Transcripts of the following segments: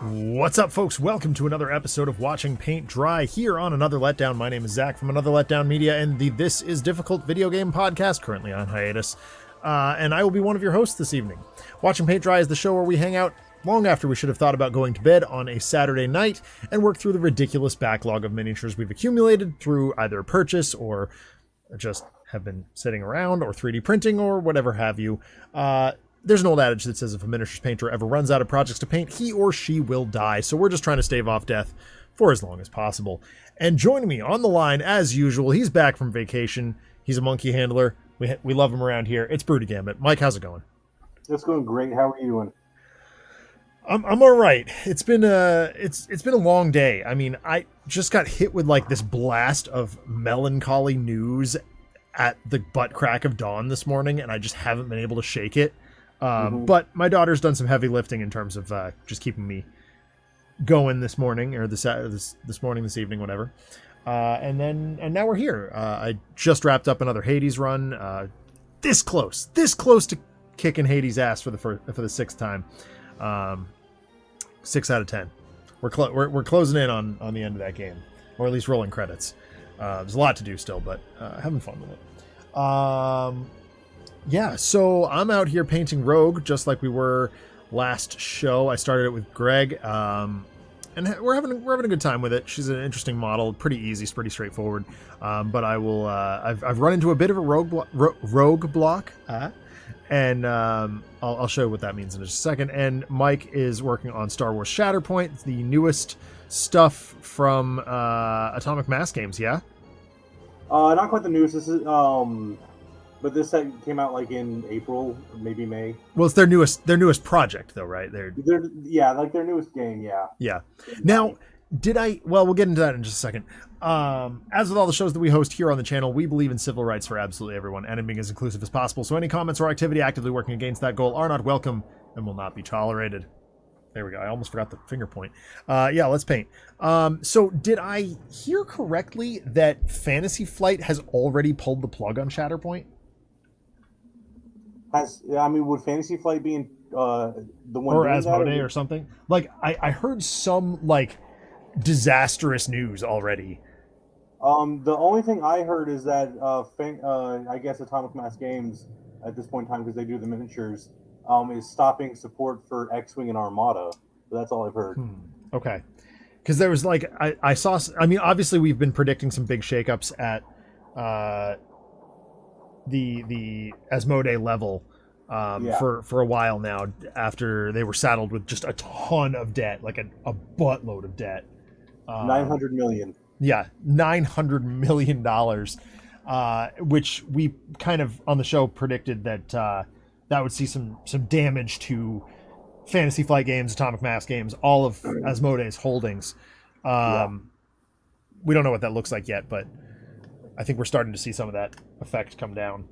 What's up, folks? Welcome to another episode of Watching Paint Dry here on Another Letdown. My name is Zach from Another Letdown Media and the This Is Difficult video game podcast, currently on hiatus. And I will be one of your hosts this evening. Watching Paint Dry is the show where we hang out long after we should have thought about going to bed on a Saturday night and work through the ridiculous backlog of miniatures we've accumulated through either purchase or just have been sitting around or 3D printing or whatever have you. There's an old adage that says if a miniatures painter ever runs out of projects to paint, he or she will die. So we're just trying to stave off death for as long as possible. And joining me on the line, as usual, he's back from vacation. He's a monkey handler. We love him around here. It's Broody Gambit. Mike, how's it going? It's going great. How are you doing? I'm all right. It's been a long day. I mean, I just got hit with like this blast of melancholy news at the butt crack of dawn this morning, and I just haven't been able to shake it. But my daughter's done some heavy lifting in terms of just keeping me going this morning, or this morning, this evening, whatever. And now we're here. I just wrapped up another Hades run. This close to kicking Hades' ass for the sixth time. 6 out of 10. We're closing in on the end of that game, or at least rolling credits. There's a lot to do still, but having fun with it. Yeah, so I'm out here painting Rogue, just like we were last show. I started it with Greg, and we're having a good time with it. She's an interesting model, pretty easy, pretty straightforward. But I will. I've run into a bit of a rogue block, and I'll show you what that means in just a second. And Mike is working on Star Wars Shatterpoint, the newest stuff from Atomic Mass Games. Yeah. Not quite the newest. This is but this set came out like in April, maybe May. Well, it's their newest project, though, right? They're like their newest game. Yeah. Yeah. Now, well, we'll get into that in just a second. As with all the shows that we host here on the channel, we believe in civil rights for absolutely everyone and in being as inclusive as possible. So any comments or activity actively working against that goal are not welcome and will not be tolerated. There we go. I almost forgot the finger point. Yeah, let's paint. So did I hear correctly that Fantasy Flight has already pulled the plug on Shatterpoint? Would Fantasy Flight be in the one or Asmodee or something? Like I heard some like disastrous news already. The only thing I heard is that I guess Atomic Mass Games at this point in time, because they do the miniatures, is stopping support for X-Wing and Armada. So that's all I've heard. Okay, because there was like I saw. I mean, obviously we've been predicting some big shakeups at the Asmodee level for a while now, after they were saddled with just a ton of debt, like a buttload of debt. 900 million. Yeah, $900 million, which we kind of on the show predicted that that would see some damage to Fantasy Flight Games, Atomic Mass Games, all of Asmodee's holdings. We don't know what that looks like yet, but I think we're starting to see some of that effect come down.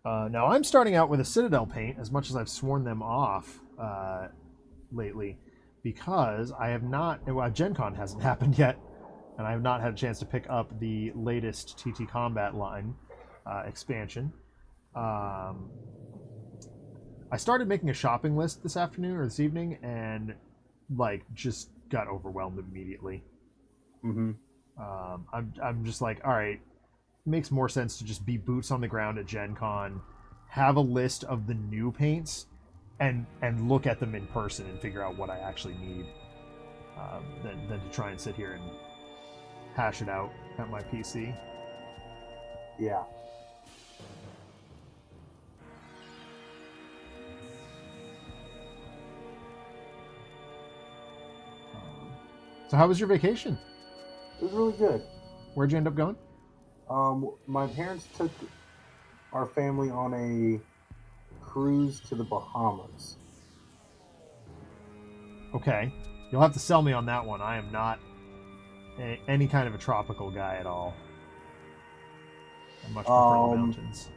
Now I'm starting out with a Citadel paint, as much as I've sworn them off lately, because I have not. Well, Gen Con hasn't happened yet, and I have not had a chance to pick up the latest TT Combat line expansion. I started making a shopping list this afternoon or this evening, and like just got overwhelmed immediately. I'm just like, all right, it makes more sense to just be boots on the ground at Gen Con, have a list of the new paints, and look at them in person and figure out what I actually need, than to try and sit here and hash it out at my PC. Yeah. So how was your vacation? It was really good. Where'd you end up going? My parents took our family on a cruise to the Bahamas. Okay. You'll have to sell me on that one. I am not any kind of a tropical guy at all. I much prefer the mountains.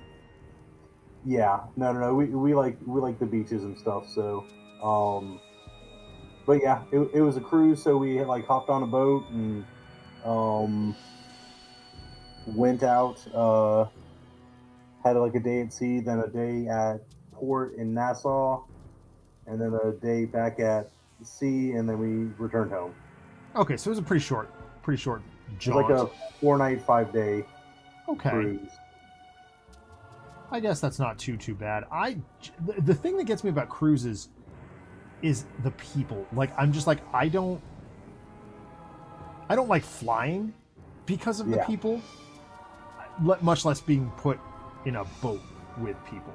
Yeah. No. We like the beaches and stuff, so but yeah, it was a cruise, so we like hopped on a boat and went out, had like a day at sea, then a day at port in Nassau, and then a day back at sea, and then we returned home. Okay, so it was a pretty short It was like jaunt. a 4-night, 5-day Okay. cruise. I guess that's not too bad. The thing that gets me about cruises is the people. Like, I'm just like, I don't like flying because of the Yeah. people, much less being put in a boat with people.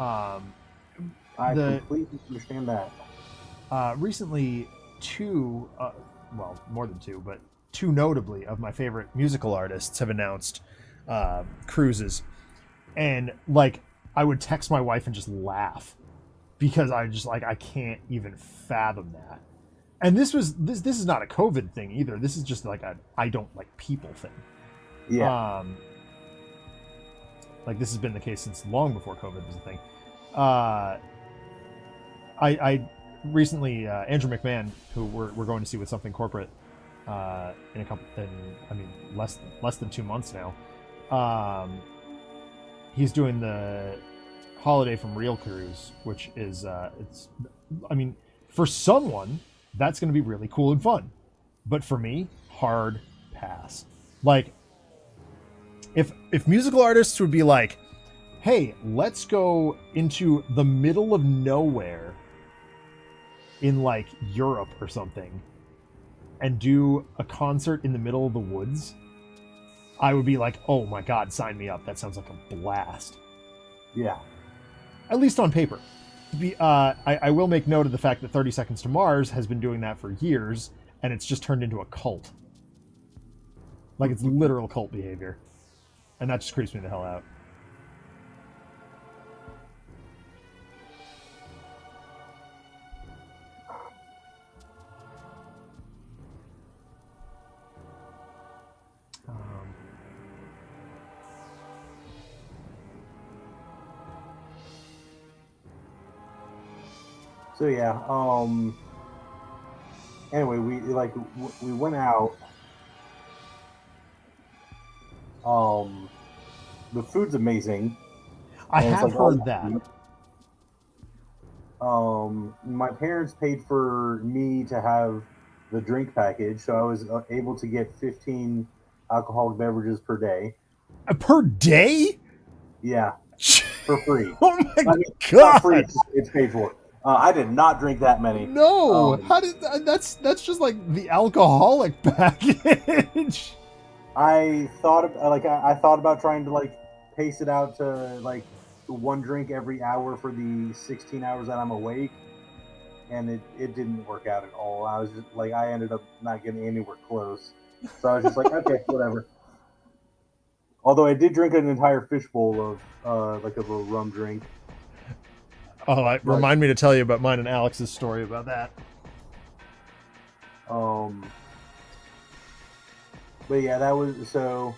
I completely understand that. Recently, more than two, but two notably of my favorite musical artists have announced cruises, and like I would text my wife and just laugh because I just like I can't even fathom that. And this is not a COVID thing either. This is just like a I don't like people thing. Yeah. Like this has been the case since long before COVID was a thing. I recently Andrew McMahon, who we're going to see with Something Corporate less than 2 months now. He's doing the Holiday from Real cruise, which is for someone that's going to be really cool and fun, but for me, hard pass. Like if musical artists would be like, hey, let's go into the middle of nowhere in like Europe or something and do a concert in the middle of the woods, I would be like, oh my god, sign me up. That sounds like a blast. Yeah. At least on paper. I will make note of the fact that 30 Seconds to Mars has been doing that for years, and it's just turned into a cult. Like, it's literal cult behavior. And that just creeps me the hell out. So yeah. Anyway, we went out. The food's amazing. I and it's have like all heard that. food. My parents paid for me to have the drink package, so I was able to get 15 alcoholic beverages per day. Per day? Yeah, for free. Oh my I mean, god! not free; it's paid for. I did not drink that many. No, how did that's just like the alcoholic package. I thought I thought about trying to like pace it out to like one drink every hour for the 16 hours that I'm awake, and it didn't work out at all. I was just like I ended up not getting anywhere close, so I was just like okay, whatever. Although I did drink an entire fishbowl of like a little rum drink. Oh, remind me to tell you about mine and Alex's story about that. But yeah, that was so.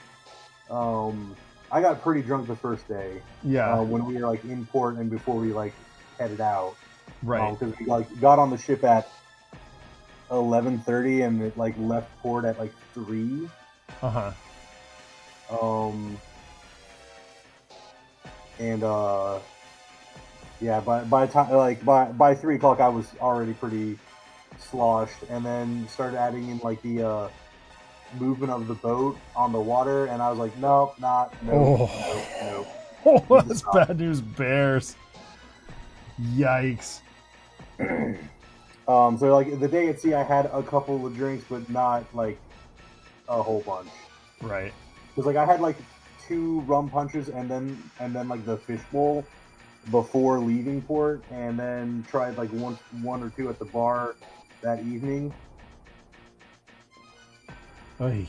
I got pretty drunk the first day. Yeah. When we were like in port and before we like headed out. Right. Because we like got on the ship at 11:30 and it like left port at like 3. And yeah, by time like by 3 o'clock I was already pretty sloshed, and then started adding in like the movement of the boat on the water, and I was like, nope. Oh, that's bad news bears. Yikes. So like the day at sea I had a couple of drinks, but not like a whole bunch. Right. Because like I had like 2 rum punches and then like the fishbowl before leaving port, and then tried like one or 2 at the bar that evening. Oy.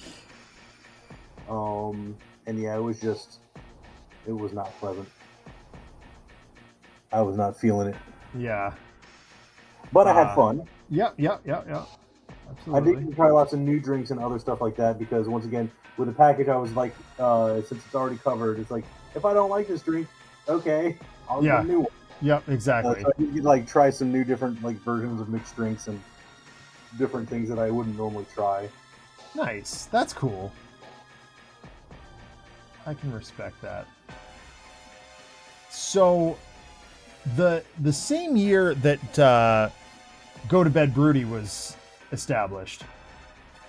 And yeah, it was not pleasant. I was not feeling it. Yeah. But I had fun. Yeah. Absolutely. I did try lots of new drinks and other stuff like that because once again, with the package, I was like, since it's already covered, it's like, if I don't like this drink, okay, I'll get a new one. Yep, exactly. So I could like try some new different like versions of mixed drinks and different things that I wouldn't normally try. Nice. That's cool. I can respect that. So, the same year that Go to Bed Broody was established.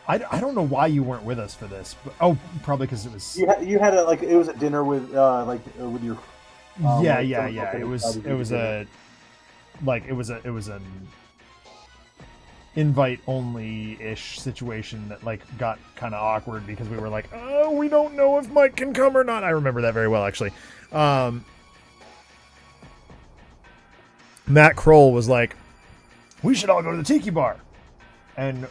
I don't know why you weren't with us for this, but probably because it was you had it was a dinner with with your yeah. It was an invite only ish situation that like got kind of awkward because we were like, oh, we don't know if Mike can come or not. I remember that very well, actually. Matt Kroll was like, we should all go to the tiki bar, and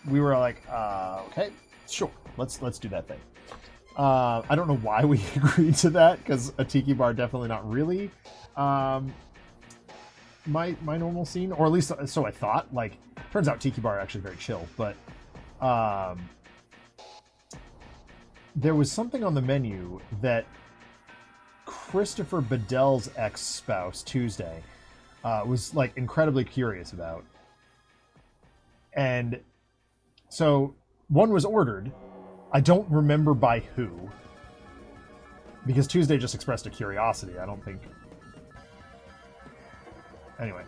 we were like, okay, sure, let's do that thing. I don't know why we agreed to that, because a tiki bar definitely not really my normal scene, or at least so I thought. Like, turns out tiki bar are actually very chill, but there was something on the menu that Christopher Bedell's ex-spouse, Tuesday, was like incredibly curious about. And so one was ordered. I don't remember by who, because Tuesday just expressed a curiosity. I don't think. Anyway,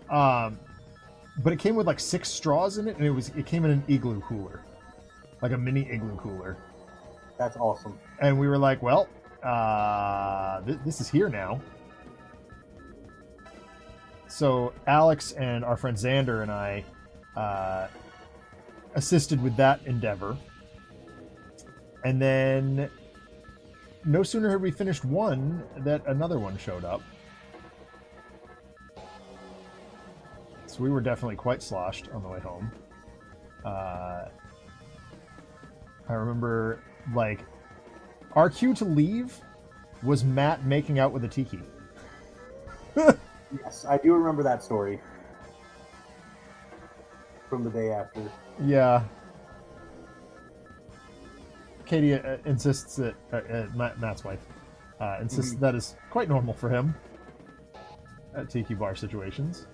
but it came with like 6 straws in it, and it came in an igloo cooler, like a mini igloo cooler. That's awesome. And we were like, well, this is here now. So Alex and our friend Xander and I assisted with that endeavor. And then no sooner had we finished one that another one showed up. So we were definitely quite sloshed on the way home. I remember, like, our cue to leave was Matt making out with a tiki. Yes, I do remember that story from the day after. Yeah. Katie insists that Matt's wife insists that is quite normal for him at tiki bar situations.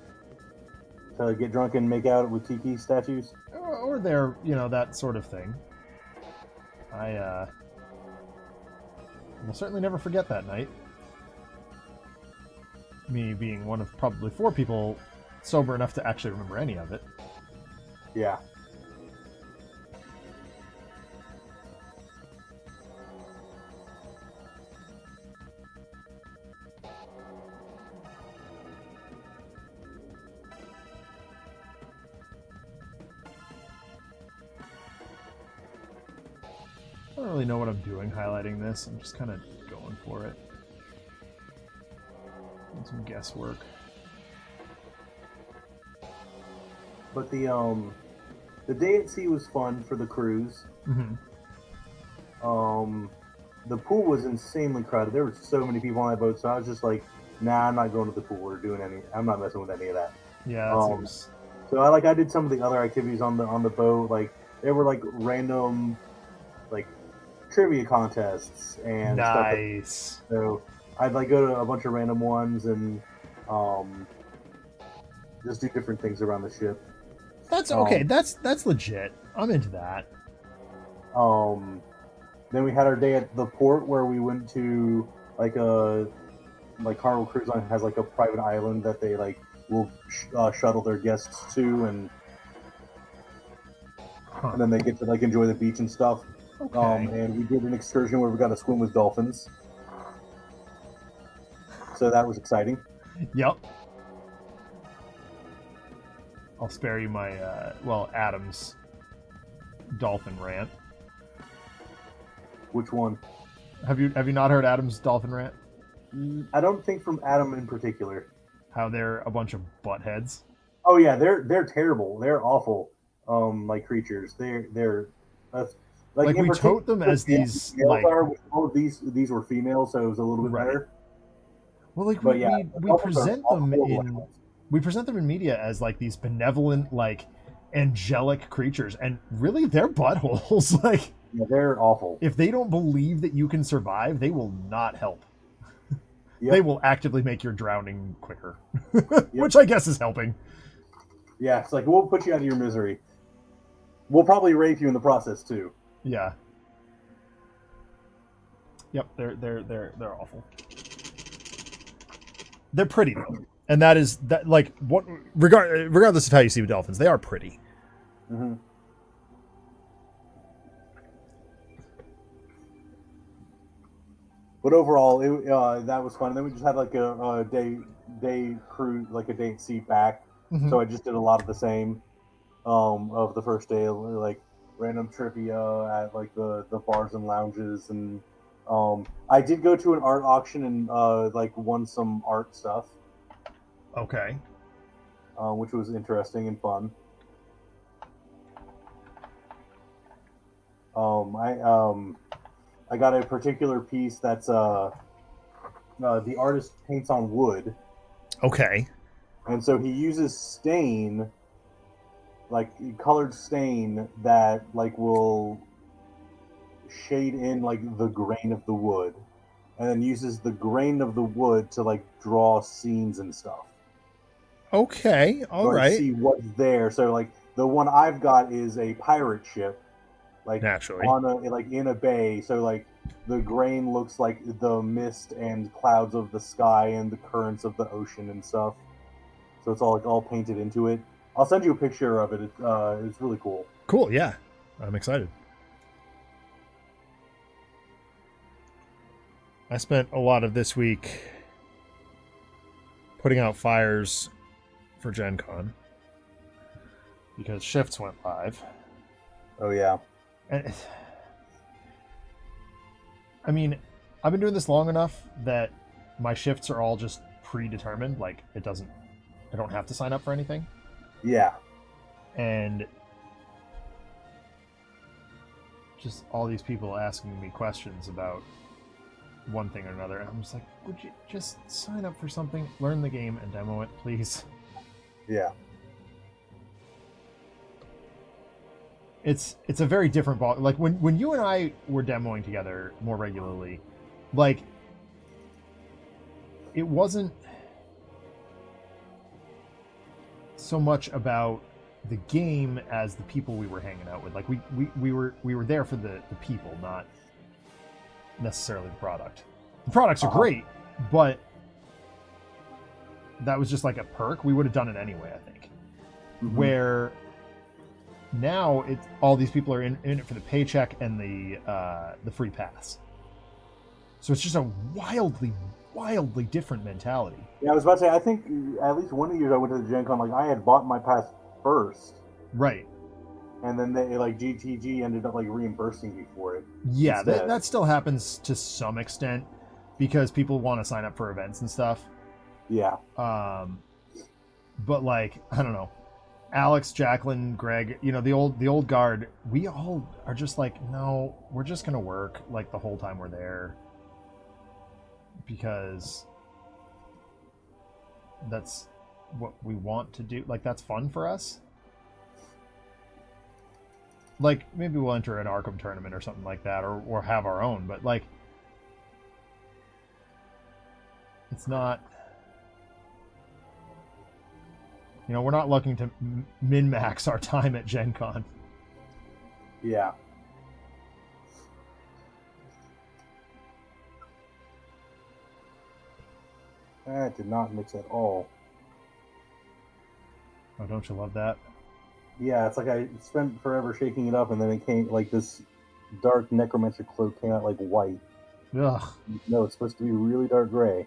So get drunk and make out with tiki statues, or they're, that sort of thing. I will certainly never forget that night. Me being one of probably 4 people sober enough to actually remember any of it. Yeah. I don't really know what I'm doing highlighting this. I'm just kind of going for it. Doing some guesswork. But the day at sea was fun for the cruise. Mm-hmm. The pool was insanely crowded. There were so many people on that boat, so I was just like, nah, I'm not going to the pool or I'm not messing with any of that. Yeah, that seems... So I did some of the other activities on the boat. Like, there were like random like trivia contests and nice stuff. So I'd like go to a bunch of random ones and just do different things around the ship. That's okay. That's legit. I'm into that. Then we had our day at the port where we went to like Carnival Cruise Line has like a private island that they like will shuttle their guests to, and then they get to like enjoy the beach and stuff. Okay. And we did an excursion where we got to swim with dolphins. So that was exciting. Yep. I'll spare you my Adam's dolphin rant. Which one? Have you not heard Adam's dolphin rant? I don't think from Adam in particular. How they're a bunch of buttheads. Oh yeah, they're terrible. They're awful. Like creatures. They're like we tote them as these like these were females, so it was a little bit better. Well, like we present them in media as like these benevolent, like angelic creatures, and really they're buttholes. Like, yeah, they're awful. If they don't believe that you can survive, they will not help. Yep. They will actively make your drowning quicker, which I guess is helping. Yeah, it's like, we'll put you out of your misery. We'll probably rape you in the process too. Yeah. Yep, they're awful. They're pretty though, and that is that. Like what, regardless of how you see the dolphins, they are pretty. Mm-hmm. But overall, that was fun. And then we just had like a day cruise, like a day at sea back. Mm-hmm. So I just did a lot of the same of the first day, like random trivia at like the bars and lounges, and I did go to an art auction and like won some art stuff. Okay. Which was interesting and fun. I got a particular piece that's the artist paints on wood. Okay. And so he uses stain, like colored stain that like will shade in like the grain of the wood, and then uses the grain of the wood to like draw scenes and stuff. Okay. All or right. See what's there. So like the one I've got is a pirate ship, like Naturally. on a like in a bay. So like the grain looks like the mist and clouds of the sky and the currents of the ocean and stuff. So it's all like all painted into it. I'll send you a picture of it. It's really cool. Cool. Yeah, I'm excited. I spent a lot of this week putting out fires for Gen Con because shifts went live. Oh yeah. And I mean, I've been doing this long enough that my shifts are all just predetermined. Like I don't have to sign up for anything. Yeah. And just all these people asking me questions about one thing or another. And I'm just like, would you just sign up for something, learn the game, and demo it, please? Yeah. It's a very different ball. Like when you and I were demoing together more regularly, like it wasn't so much about the game as the people we were hanging out with. Like we were there for the people, not necessarily the product. The products are great, but that was just like a perk. We would have done it anyway, I think. Mm-hmm. Where now it's all these people are in it for the paycheck and the free pass. So it's just a wildly different mentality. Yeah, I was about to say, I think at least one of the years I went to the Gen Con, like I had bought my pass first. Right. And then they like GTG ended up like reimbursing me for it. Yeah, that still happens to some extent because people want to sign up for events and stuff. Yeah. But like, I don't know. Alex, Jacqueline, Greg, the old guard, we all are just like, no, we're just gonna work like the whole time we're there. Because that's what we want to do. Like that's fun for us. Like maybe we'll enter an Arkham tournament or something like that, or have our own, but like it's not, we're not looking to min-max our time at Gen Con. Yeah. That did not mix at all. Oh, don't you love that? Yeah, it's like I spent forever shaking it up, and then it came like this dark necromancer cloak came out like white. Ugh. No, it's supposed to be really dark gray.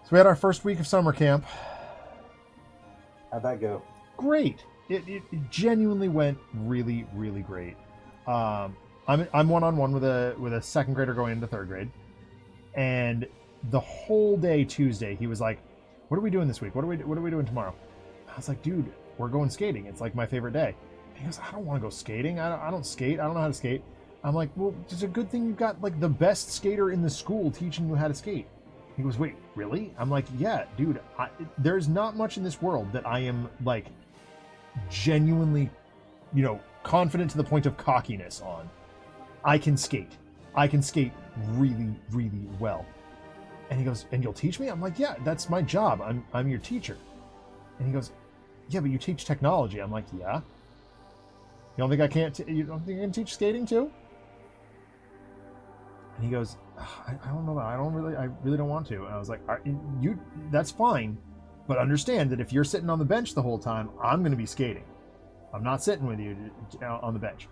So we had our first week of summer camp. How'd that go? Great. It genuinely went really, really great. I'm one-on-one with a second grader going into third grade, and the whole day Tuesday he was like, "What are we doing this week? What are we doing tomorrow?" I was like, "Dude, we're going skating. It's like my favorite day." And he goes, "I don't want to go skating. I don't skate. I don't know how to skate." I'm like, "Well, it's a good thing you've got like the best skater in the school teaching you how to skate." He goes, "Wait, really?" I'm like, "Yeah, dude. There's not much in this world that I am like genuinely, confident to the point of cockiness on. I can skate. I can skate really, really well." And he goes, "And you'll teach me?" I'm like, "Yeah, that's my job. I'm your teacher." And he goes, yeah, but you teach technology. I'm like, yeah. You don't think I can't? You don't think I can teach skating too? And he goes, I don't know. I really don't want to. And I was like, you, that's fine, but understand that if you're sitting on the bench the whole time, I'm going to be skating. I'm not sitting with you on the bench.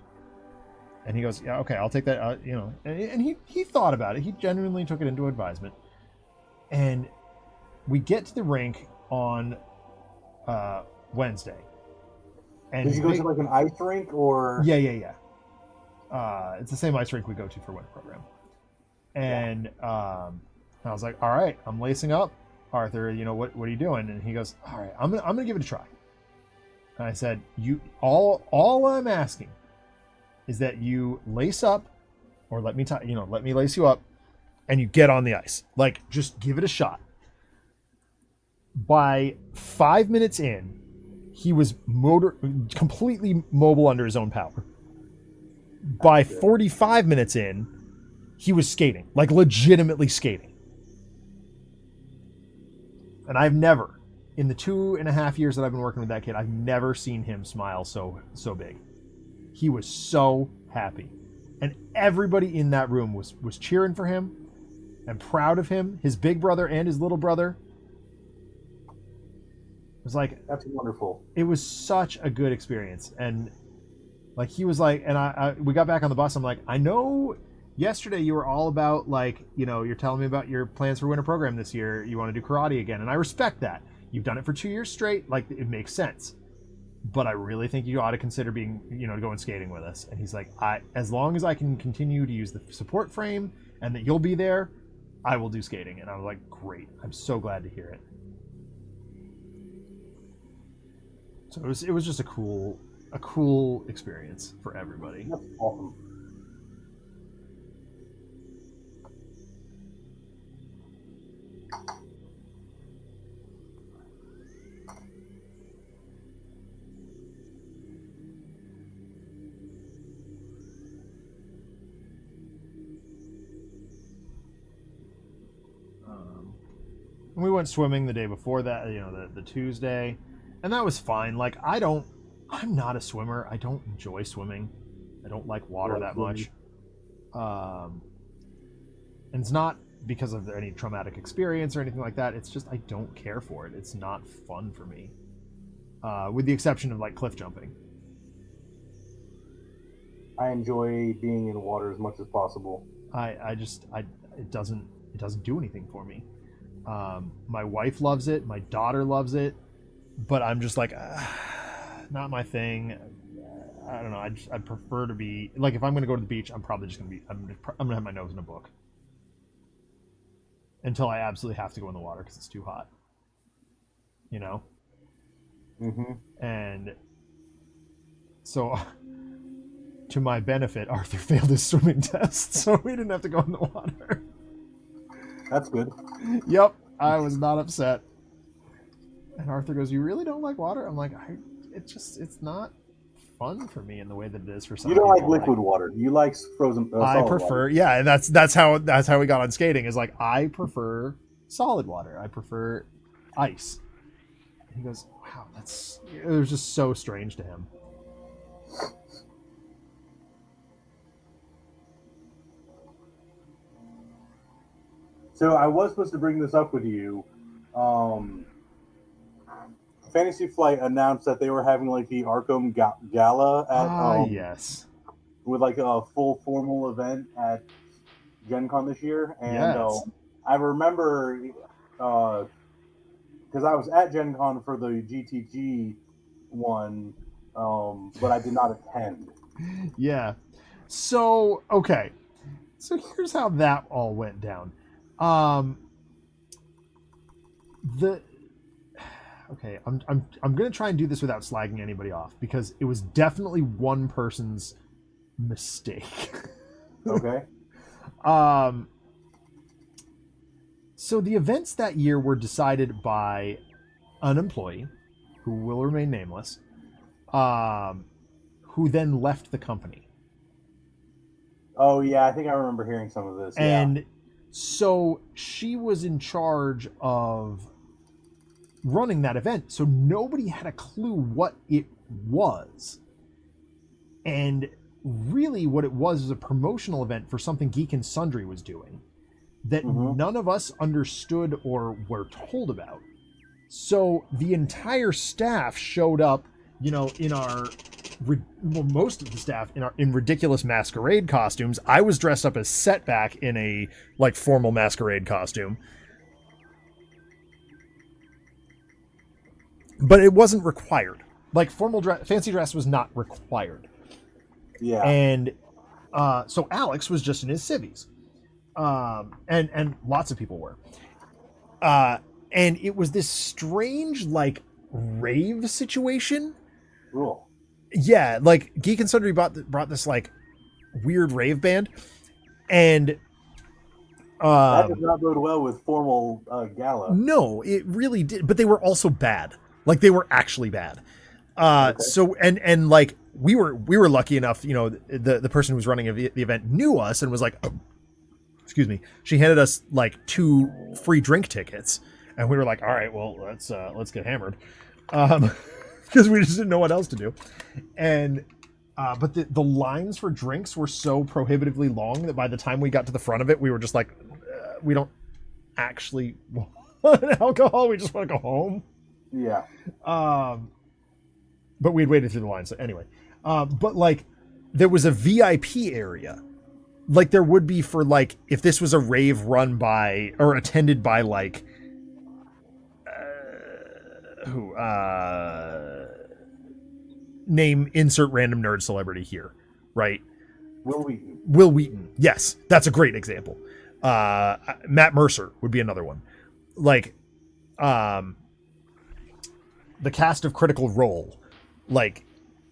And he goes, yeah, okay, I'll take that. And he thought about it. He genuinely took it into advisement. And we get to the rink on Wednesday. And did you go to like an ice rink or? Yeah. It's the same ice rink we go to for winter program. And I was like, all right, I'm lacing up. Arthur, what are you doing? And he goes, all right, I'm gonna give it a try. And I said, all I'm asking is that you lace up, or let me lace you up, and you get on the ice. Like, just give it a shot. By 5 minutes in, he was completely mobile under his own power. By 45 minutes in, he was skating, like legitimately skating. And I've never, in the 2.5 years that I've been working with that kid, I've never seen him smile so big. He was so happy. And everybody in that room was cheering for him and proud of him, his big brother and his little brother. It was like, that's wonderful. It was such a good experience. And like, he was like, and we got back on the bus. I'm like, I know yesterday you were all about, like, you're telling me about your plans for winter program this year. You want to do karate again. And I respect that. You've done it for 2 years straight. Like, it makes sense. But I really think you ought to consider being, going skating with us. And he's like, as long as I can continue to use the support frame and that you'll be there, I will do skating. And I was like, great. I'm so glad to hear it. So it was just a cool experience for everybody. That's awesome. We went swimming the day before that, the Tuesday, and that was fine. Like, I'm not a swimmer. I don't enjoy swimming. I don't like water that much. And it's not because of any traumatic experience or anything like that. It's just I don't care for it. It's not fun for me. With the exception of like cliff jumping. I enjoy being in water as much as possible. It doesn't do anything for me. My wife loves it. My daughter loves it. But I'm just like, not my thing. I don't know. I'd prefer to be like, if I'm going to go to the beach, I'm probably just going to be, I'm going to have my nose in a book until I absolutely have to go in the water because it's too hot, Mm-hmm. And so to my benefit, Arthur failed his swimming test, so we didn't have to go in the water. That's good. Yep. I was not upset. And Arthur goes, you really don't like water? I'm like, it's not fun for me in the way that it is for some people. You don't like liquid water. You like frozen. I prefer, water. Yeah, and that's how we got on skating. Is like, I prefer solid water. I prefer ice. And he goes, wow, it was just so strange to him. So I was supposed to bring this up with you. Fantasy Flight announced that they were having like the Arkham Gala at yes, with like a full formal event at Gen Con this year, and yes. I remember because I was at Gen Con for the GTG one, but I did not attend. Yeah. So okay, so here's how that all went down. Okay, I'm gonna try and do this without slagging anybody off because it was definitely one person's mistake. Okay. So the events that year were decided by an employee who will remain nameless, who then left the company. Oh yeah, I think I remember hearing some of this. And so she was in charge of running that event, so nobody had a clue what it was. And really what it was a promotional event for something Geek and Sundry was doing that none of us understood or were told about. So the entire staff showed up, in our, most of the staff in ridiculous masquerade costumes. I was dressed up as Setback in a formal masquerade costume. But it wasn't required. Fancy dress was not required. Yeah. And so Alex was just in his civvies. And lots of people were. And it was this strange, rave situation. Cool. Yeah, Geek and Sundry brought this, weird rave band. And... that did not bode well with formal gala. No, it really did. But they were also bad. They were actually bad. Okay. So, and we were lucky enough, the person who was running the event knew us and was like, oh, excuse me. She handed us 2 free drink tickets. And we were like, all right, well, let's get hammered. Because we just didn't know what else to do. And, but the lines for drinks were so prohibitively long that by the time we got to the front of it, we were just like, we don't actually want alcohol. We just want to go home. Yeah. But we'd waited through the line. So anyway, but there was a VIP area, there would be for if this was a rave run by or attended by name insert random nerd celebrity here, right? Will Wheaton. Will Wheaton. Yes, that's a great example. Matt Mercer would be another one. The cast of Critical Role.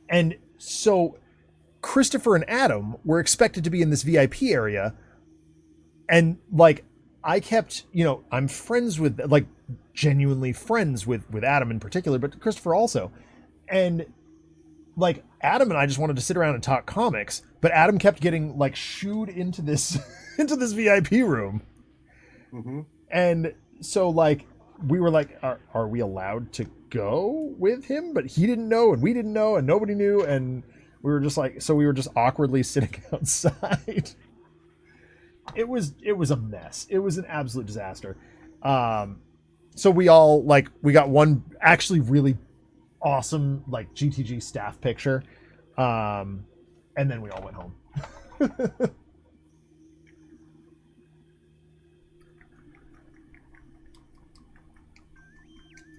And so Christopher and Adam were expected to be in this VIP area. And I kept, I'm friends with, genuinely friends with Adam in particular, but Christopher also. And Adam and I just wanted to sit around and talk comics, but Adam kept getting shooed into this, into this VIP room. Mm-hmm. And so we were are we allowed to go with him? But he didn't know, and we didn't know, and nobody knew, and we were just so we were just awkwardly sitting outside. It was a mess. It was an absolute disaster. So we all we got one actually really awesome GTG staff picture, and then we all went home.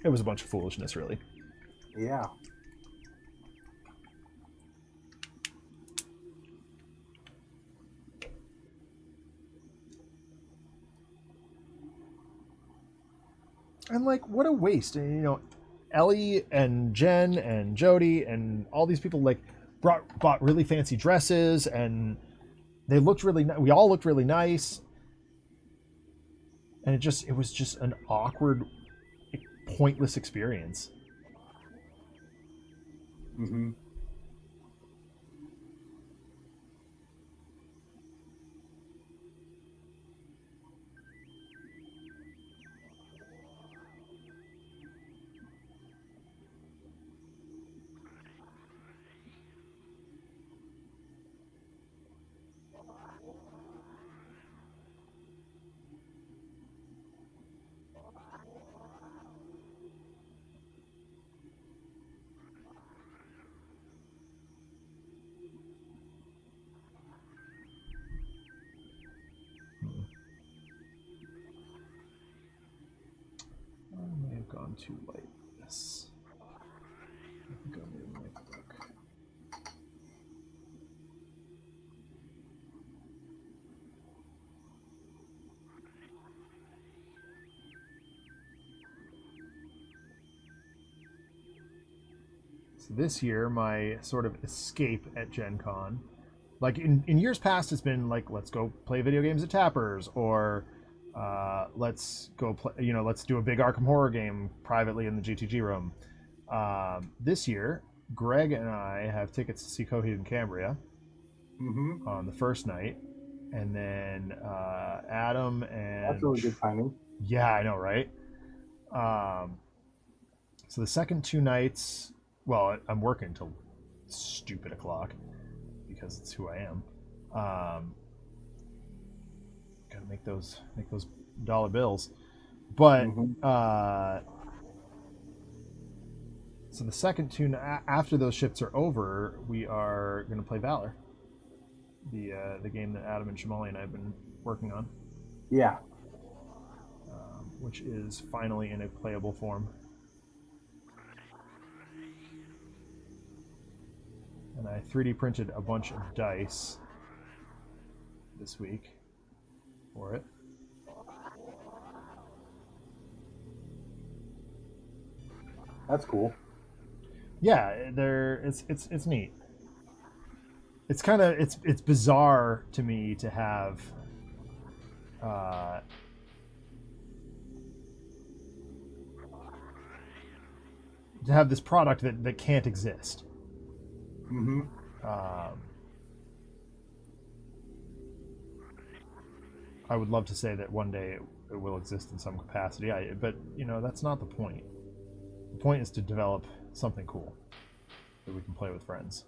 It was a bunch of foolishness, really. Yeah. And what a waste. And, Ellie and Jen and Jody and all these people bought really fancy dresses, and they looked really we all looked really nice. And it was just an awkward, pointless experience. Mm-hmm. I may have gone too light. Yes. I think I made my book. So this year, my sort of escape at Gen Con, in years past, it's been let's go play video games at Tappers, or let's go play, let's do a big Arkham Horror game privately in the GTG room. This year, Greg and I have tickets to see Coheed and Cambria on the first night, and then Adam and that's really good timing. Yeah, I know, right? So the second 2 nights, well, I'm working until stupid o'clock because it's who I am. Gotta make those dollar bills. But so the second 2 after those shifts are over, we are gonna play Valor, the game that Adam and Shamali and I have been working on. Yeah. Which is finally in a playable form. And I 3D printed a bunch of dice this week for it. That's cool. Yeah, it's neat. It's kind of it's bizarre to me to have this product that can't exist. I would love to say that one day it will exist in some capacity, but that's not the point. The point is to develop something cool that we can play with friends.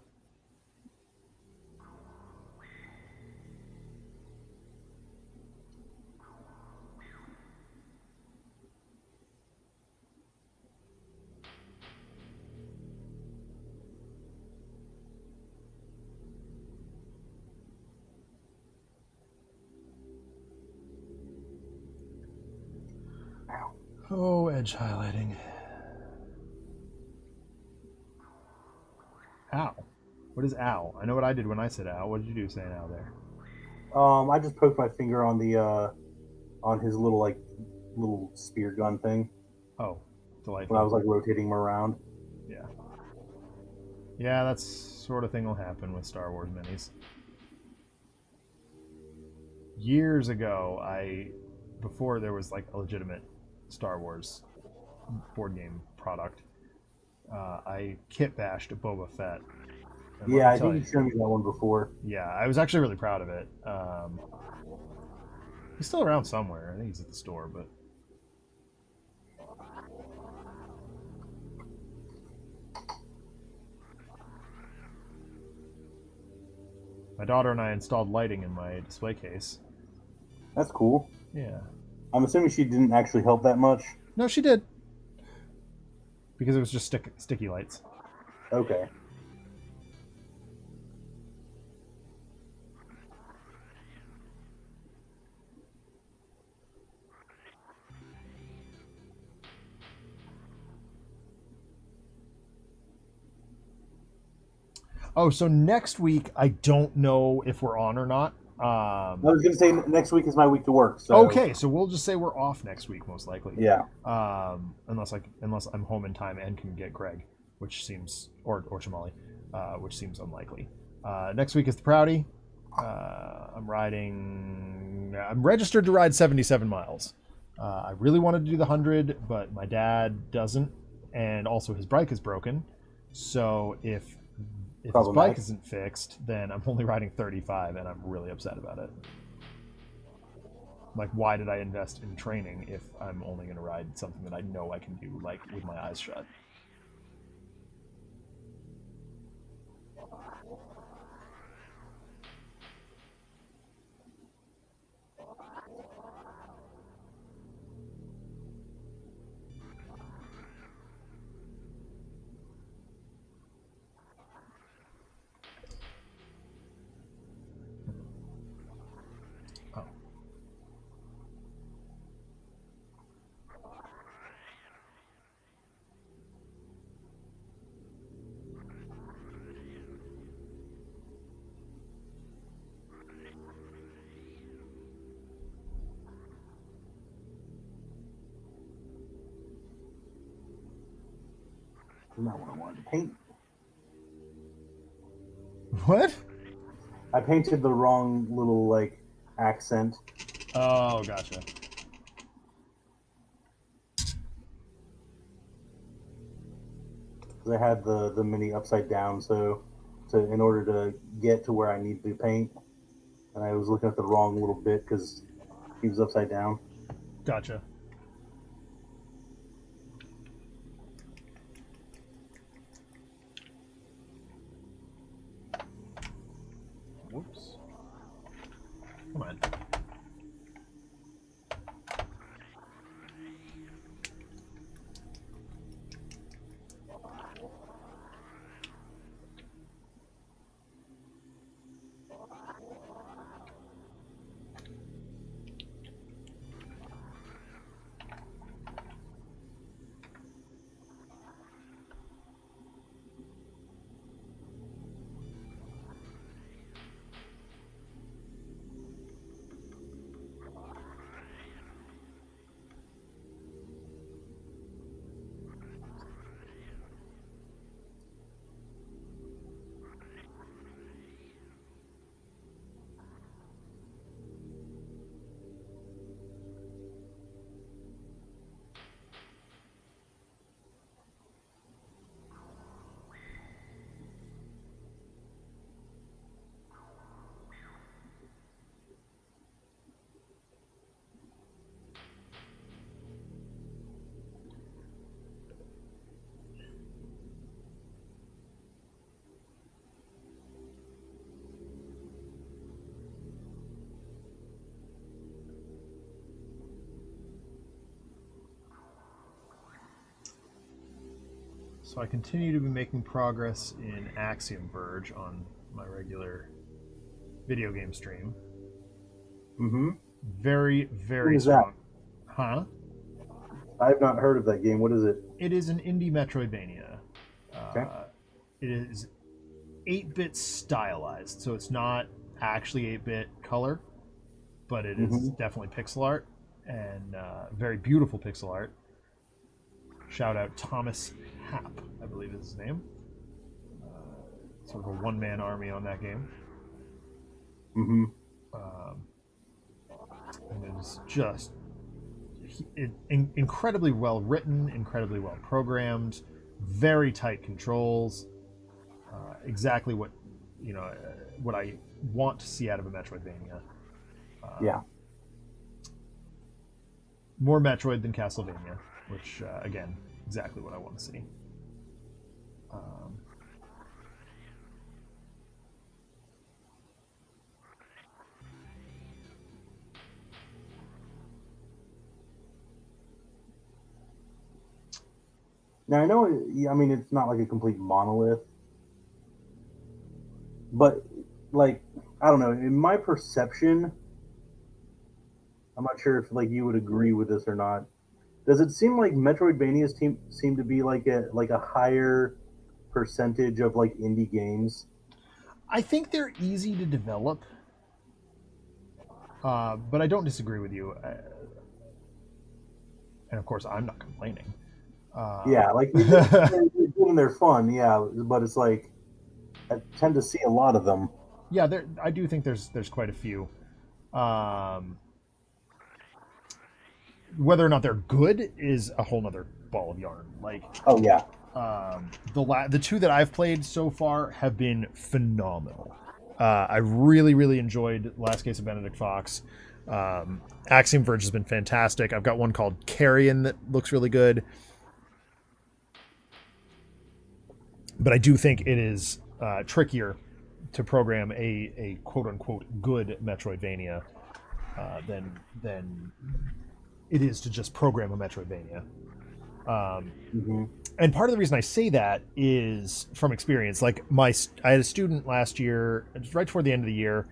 Oh, edge highlighting. Ow. What is ow? I know what I did when I said ow. What did you do saying ow there? I just poked my finger on the on his little spear gun thing. Oh, delightful. When I was rotating him around. Yeah. Yeah, that sort of thing will happen with Star Wars minis. Years ago, before there was a legitimate Star Wars board game product, I kit bashed a Boba Fett. Yeah, I think you showed me that one before. Yeah, I was actually really proud of it. He's still around somewhere. I think he's at the store, but my daughter and I installed lighting in my display case. That's cool. Yeah. I'm assuming she didn't actually help that much. No, she did. Because it was just sticky lights. Okay. Oh, so next week, I don't know if we're on or not. I was going to say next week is my week to work. So. Okay, so we'll just say we're off next week, most likely. Yeah. Unless I'm home in time and can get Greg, which seems or Shamali, which seems unlikely. Next week is the Proudy. I'm registered to ride 77 miles. I really wanted to do the 100, but my dad doesn't, and also his bike is broken. So if his bike isn't fixed, then I'm only riding 35, and I'm really upset about it. Why did I invest in training if I'm only going to ride something that I know I can do, with my eyes shut? Not what I wanted to paint. What? I painted the wrong little accent. Oh, gotcha. Because I had the mini upside down, so in order to get to where I need to paint, and I was looking at the wrong little bit because he was upside down. Gotcha. Come on. So I continue to be making progress in Axiom Verge on my regular video game stream. Mm-hmm. Very, very What is that? strong. Huh? I have not heard of that game. What is it? It is an indie Metroidvania. Okay. It is 8-bit stylized, so it's not actually 8-bit color, but it is definitely pixel art, and very beautiful pixel art. Shout out Thomas Happ, I believe is his name. Sort of a one-man army on that game. Mm-hmm. And it is just incredibly well written, incredibly well programmed, very tight controls. Exactly what what I want to see out of a Metroidvania. Yeah. More Metroid than Castlevania, which again, exactly what I want to see. Now I know. I mean, it's not like a complete monolith, but like I don't know. In my perception, I'm not sure if like you would agree with this or not. Does it seem like Metroidvanias seem to be like a higher percentage of like indie games? I think they're easy to develop, but I don't disagree with you. And of course, I'm not complaining. Yeah, like they're good and they're fun. Yeah, but it's like I tend to see a lot of them. Yeah, I do think there's quite a few. Whether or not they're good is a whole nother ball of yarn. Like, Oh yeah, the two that I've played so far have been phenomenal. I really, really enjoyed Last Case of Benedict Fox. Axiom Verge has been fantastic. I've got one called Carrion that looks really good. But I do think it is trickier to program a quote unquote good Metroidvania than it is to just program a Metroidvania. And part of the reason I say that is from experience. Like I had a student last year, right toward the end of the year.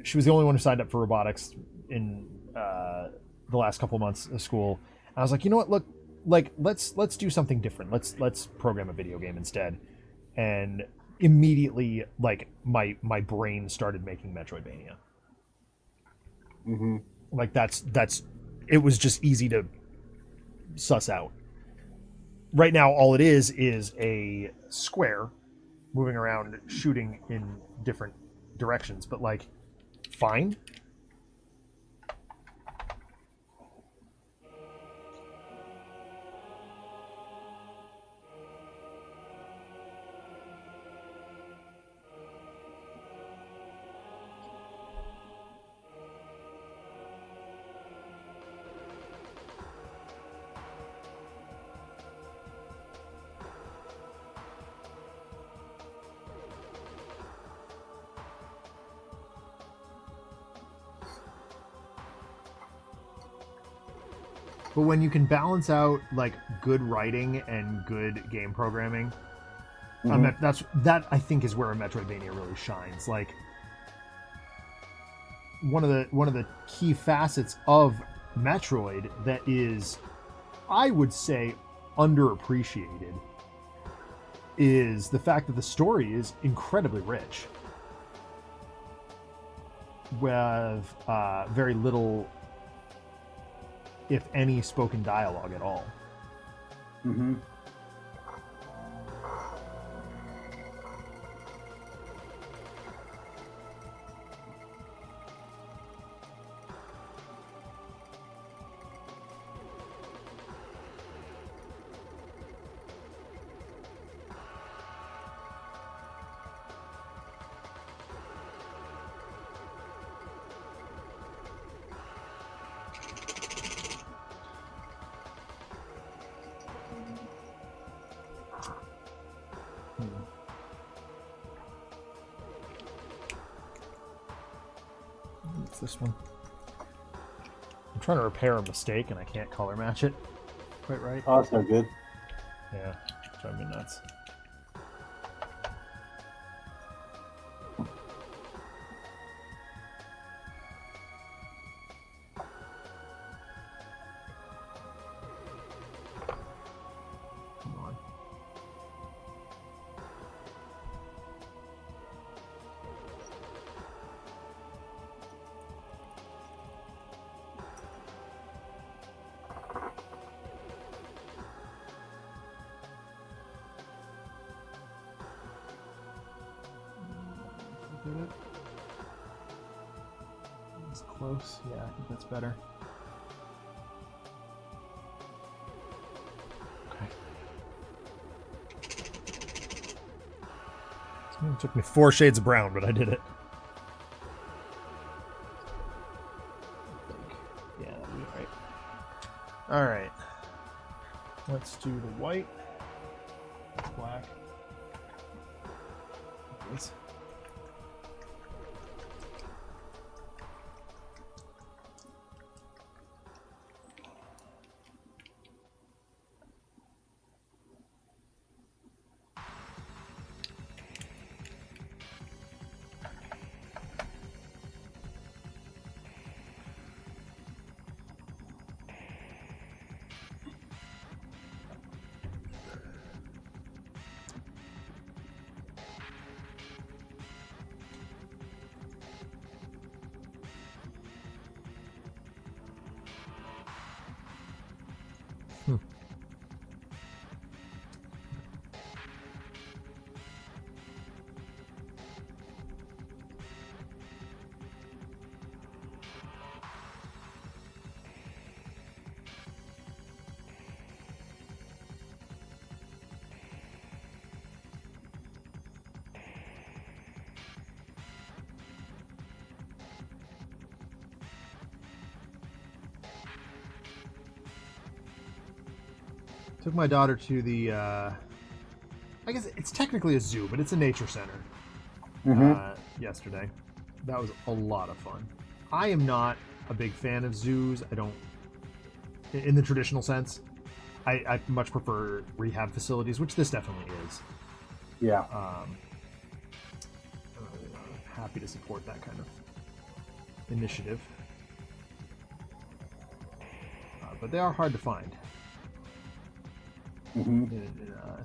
She was the only one who signed up for robotics in the last couple of months of school. And I was like, you know what? Look, like let's do something different. Let's program a video game instead. And immediately, like my brain started making Metroidvania. Like that's it was just easy to suss out. Right now, all it is a square moving around, shooting in different directions. But like, fine. But when you can balance out like good writing and good game programming, that I think is where a Metroidvania really shines. Like one of the key facets of Metroid that is, I would say, underappreciated is the fact that the story is incredibly rich with very little, if any, spoken dialogue at all. Mm-hmm. What's this one? I'm trying to repair a mistake and I can't color match it quite right. Oh, that's no good. Yeah, driving me nuts. Come on. Did it? It's close. Yeah, I think that's better. Okay. It took me 4 shades of brown, but I did it. Yeah, that'll be right. All right. Let's do the white. Black. Please. Took my daughter to the, I guess it's technically a zoo, but it's a nature center, yesterday. That was a lot of fun. I am not a big fan of zoos. I don't, in the traditional sense. I much prefer rehab facilities, which this definitely is. Yeah. Happy to support that kind of initiative. But they are hard to find.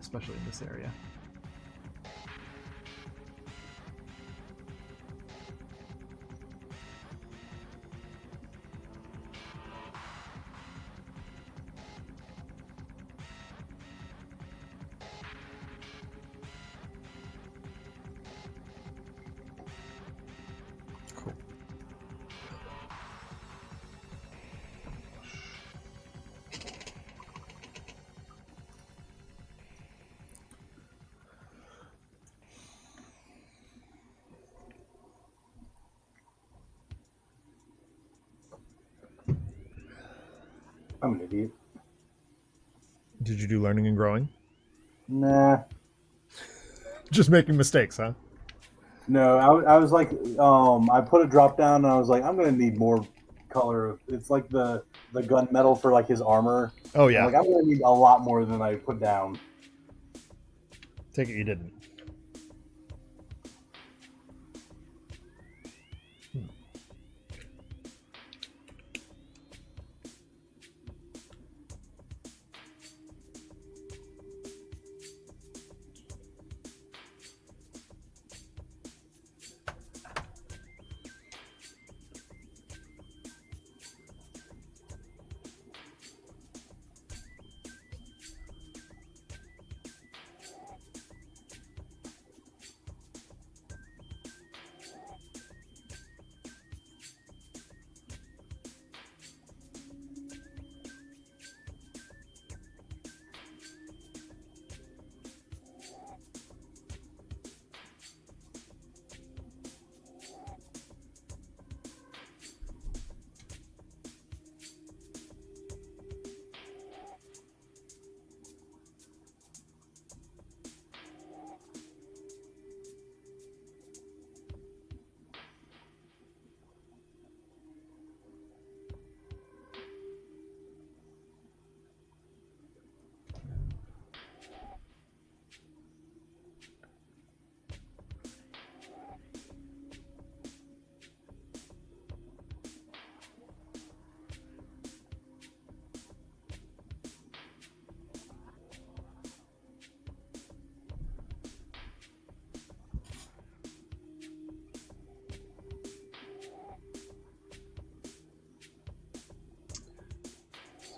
Especially in this area. Cool. I'm an idiot. Did you do learning and growing? Nah. Just making mistakes, huh? No, I was like, I put a drop down and I was like, I'm going to need more color. It's like the gunmetal for like his armor. Oh yeah. Like I'm gonna need a lot more than I put down. Take it you didn't.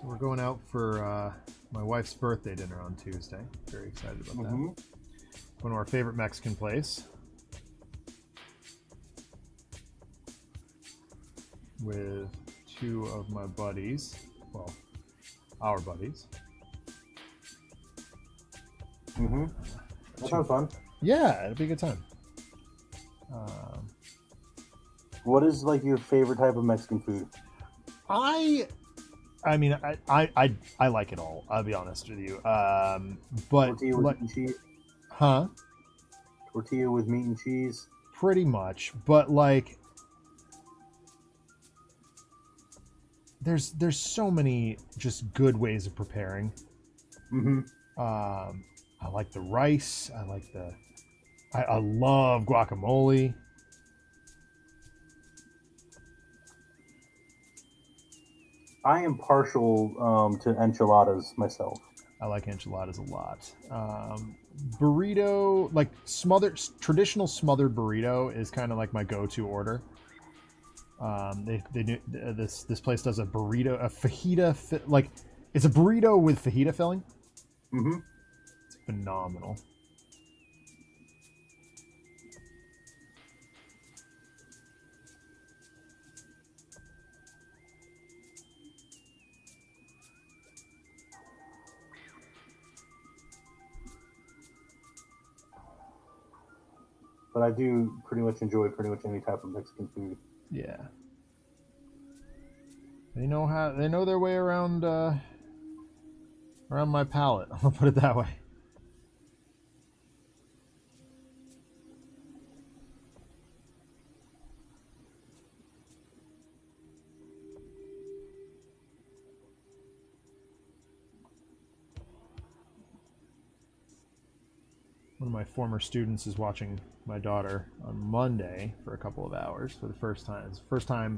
So we're going out for my wife's birthday dinner on Tuesday. Very excited about that. One of our favorite Mexican place. With two of my buddies. Well, our buddies. That sounds fun. Yeah, it'll be a good time. What is like your favorite type of Mexican food? I mean, I like it all. I'll be honest with you. But Tortilla with meat and cheese. Huh? Tortilla with meat and cheese. Pretty much, but like, there's so many just good ways of preparing. I like the rice. I love guacamole. I am partial to enchiladas myself. I like enchiladas a lot. Burrito, like traditional smothered burrito is kind of like my go-to order. They do this place does a burrito, a fajita, like it's a burrito with fajita filling. It's phenomenal. But I do pretty much enjoy pretty much any type of Mexican food. Yeah. They know their way around my palate. I'll put it that way. One of my former students is watching my daughter on Monday for a couple of hours for the first time. It's the first time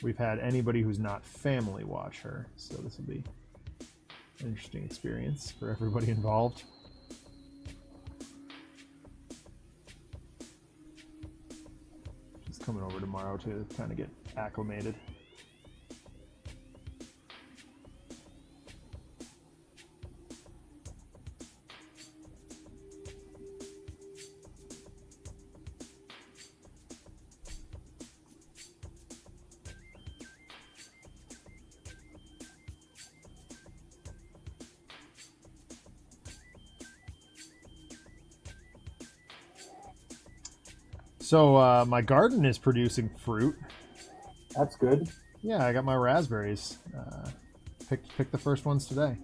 we've had anybody who's not family watch her, so this will be an interesting experience for everybody involved. She's coming over tomorrow to kind of get acclimated. So my garden is producing fruit. That's good. Yeah, I got my raspberries. Picked the first ones today.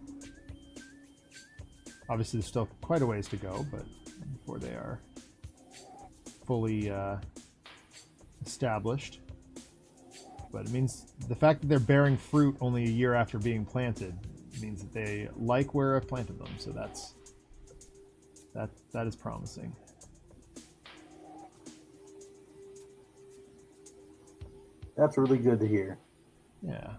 Obviously, there's still quite a ways to go, but before they are fully established. But it means the fact that they're bearing fruit only a year after being planted means that they like where I've planted them. So that is promising. That's really good to hear. Yeah.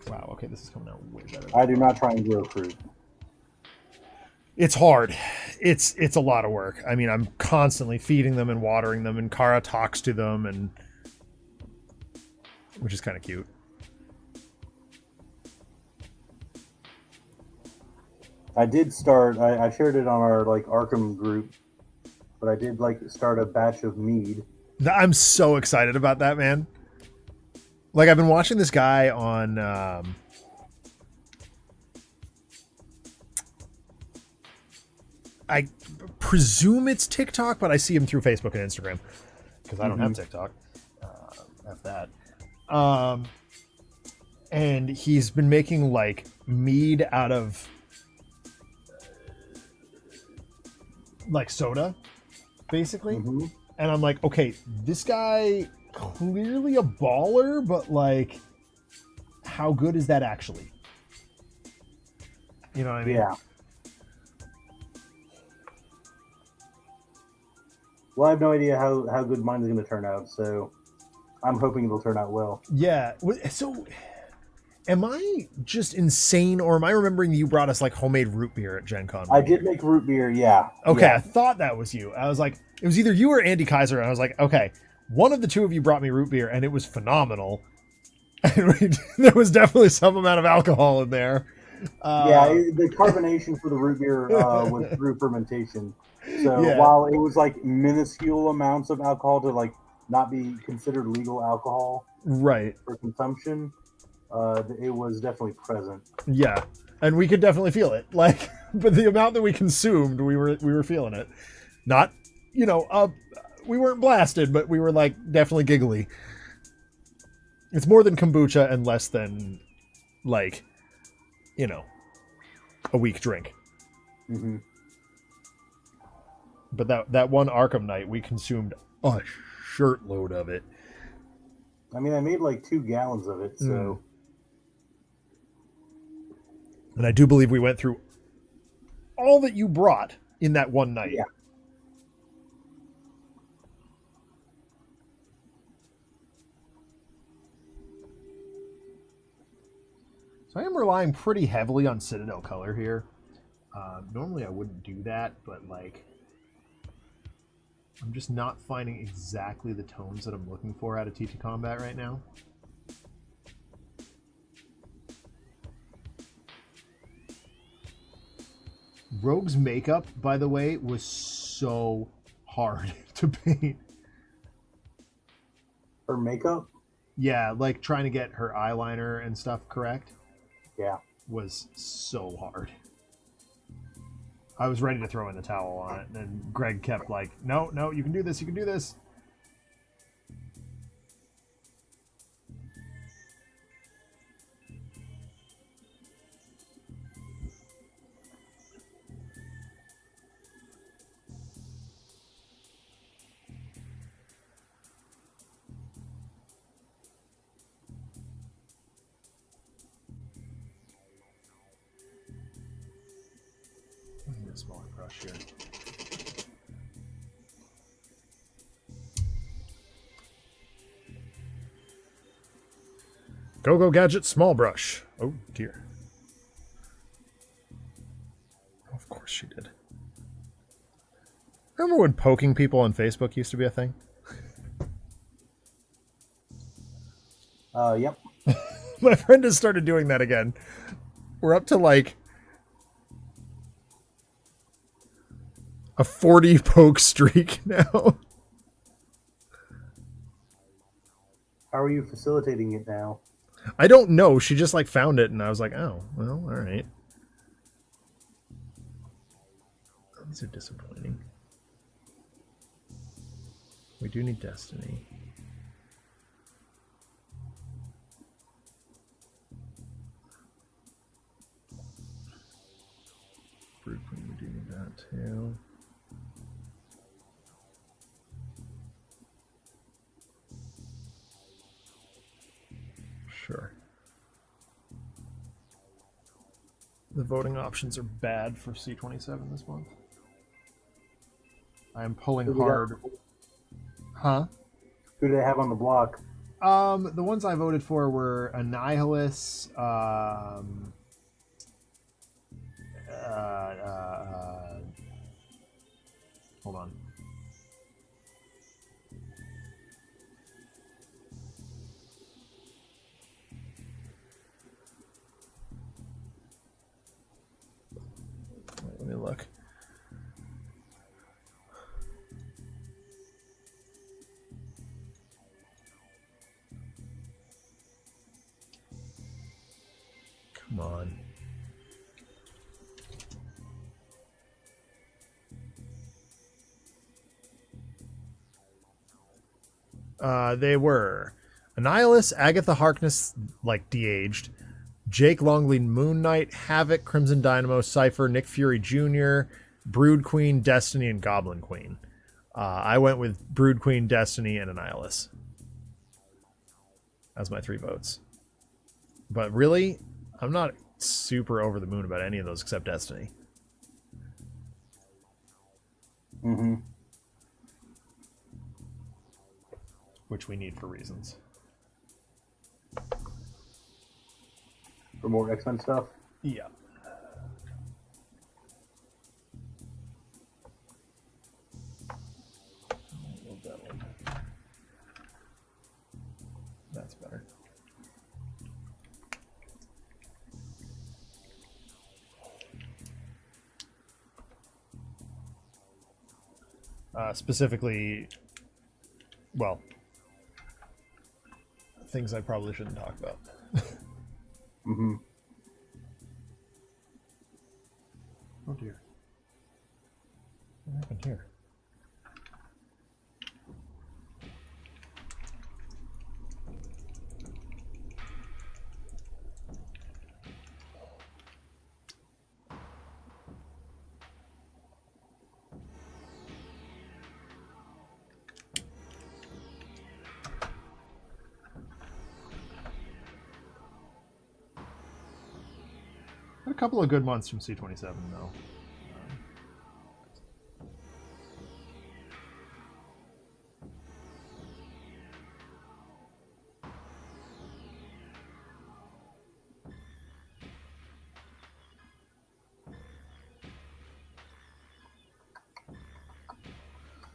Wow. Okay, this is coming out way better. I do not try and grow fruit. It's hard. It's a lot of work. I mean, I'm constantly feeding them and watering them, and Kara talks to them, and which is kind of cute. I did start. I shared it on our like Arkham group, but I did like start a batch of mead. I'm so excited about that, man. Like, I've been watching this guy on I presume it's TikTok, but I see him through Facebook and Instagram because I don't have TikTok. F that. And he's been making like mead out of like soda, basically. And I'm like, okay, this guy clearly a baller, but like, how good is that actually? You know what I mean? Yeah. Well, I have no idea how good mine is going to turn out, so I'm hoping it'll turn out well. Yeah. So, am I just insane, or am I remembering you brought us like homemade root beer at Gen Con? I did make root beer, yeah. Okay, yeah. I thought that was you. I was like, it was either you or Andy Kaiser, and I was like, okay, one of the two of you brought me root beer, and it was phenomenal. And there was definitely some amount of alcohol in there. The carbonation for the root beer was through fermentation. So while it was like minuscule amounts of alcohol to like not be considered legal alcohol, right, for consumption, it was definitely present. Yeah, and we could definitely feel it. Like, but the amount that we consumed, we were feeling it. Not, we weren't blasted, but we were like definitely giggly. It's more than kombucha and less than, like, a weak drink. Mm-hmm. But that one Arkham night, we consumed a shirtload of it. I mean, I made like 2 gallons of it, so. And I do believe we went through all that you brought in that one night. Yeah. So I am relying pretty heavily on Citadel color here. Normally I wouldn't do that, but like, I'm just not finding exactly the tones that I'm looking for out of T2 Combat right now. Rogue's makeup, by the way, was so hard to paint. Her makeup? Yeah, like trying to get her eyeliner and stuff correct. Yeah. Was so hard. I was ready to throw in the towel on it, and Greg kept like, no, you can do this, you can do this. I need a smaller brush here. Go Gadget small brush. Oh dear. Of course she did. Remember when poking people on Facebook used to be a thing? Yep. My friend has started doing that again. We're up to like a 40 poke streak now. How are you facilitating it now? I don't know. She just like found it, and I was like, oh, well, all right. These are disappointing. We do need Destiny. Fruit Queen, we do need that too. Sure. The voting options are bad for C27 this month. I am pulling hard. Huh? Who do they have on the block? The ones I voted for were Annihilus, hold on. Let me look. Come on. They were Annihilus, Agatha Harkness, like de-aged, Jake Longley, Moon Knight, Havoc, Crimson Dynamo, Cypher, Nick Fury Jr., Brood Queen, Destiny, and Goblin Queen. I went with Brood Queen, Destiny, and Annihilus as my 3 votes. But really, I'm not super over the moon about any of those except Destiny. Mm-hmm. Which we need for reasons. For more X-Men stuff? Yeah. That's better. Specifically, well, things I probably shouldn't talk about. Mm-hmm. Oh dear. What happened here? Had a couple of good months from C27 though.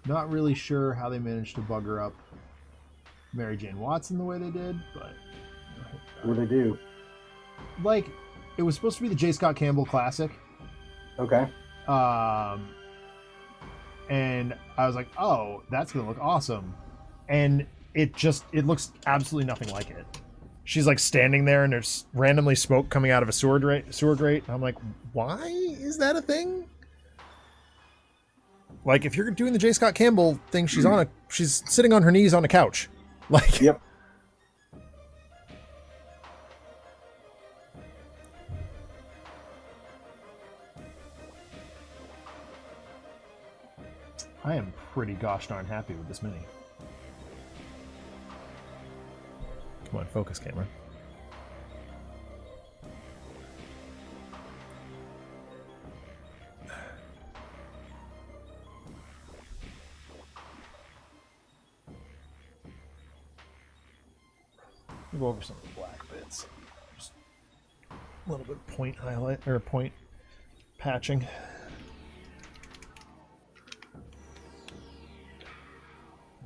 Not really sure how they managed to bugger up Mary Jane Watson the way they did, but What do they do? like it was supposed to be the J. Scott Campbell Classic. Okay. And I was like, oh, that's gonna look awesome. And it looks absolutely nothing like it. She's like standing there and there's randomly smoke coming out of a sewer grate. And I'm like, why is that a thing? Like, if you're doing the J. Scott Campbell thing, she's sitting on her knees on a couch. Like, yep. I am pretty gosh darn happy with this mini. Come on, focus camera. We'll go over some of the black bits. Just a little bit of point highlight or point patching.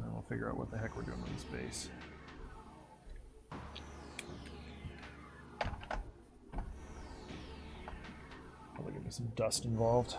Now we'll figure out what the heck we're doing with this base. Probably gonna be some dust involved.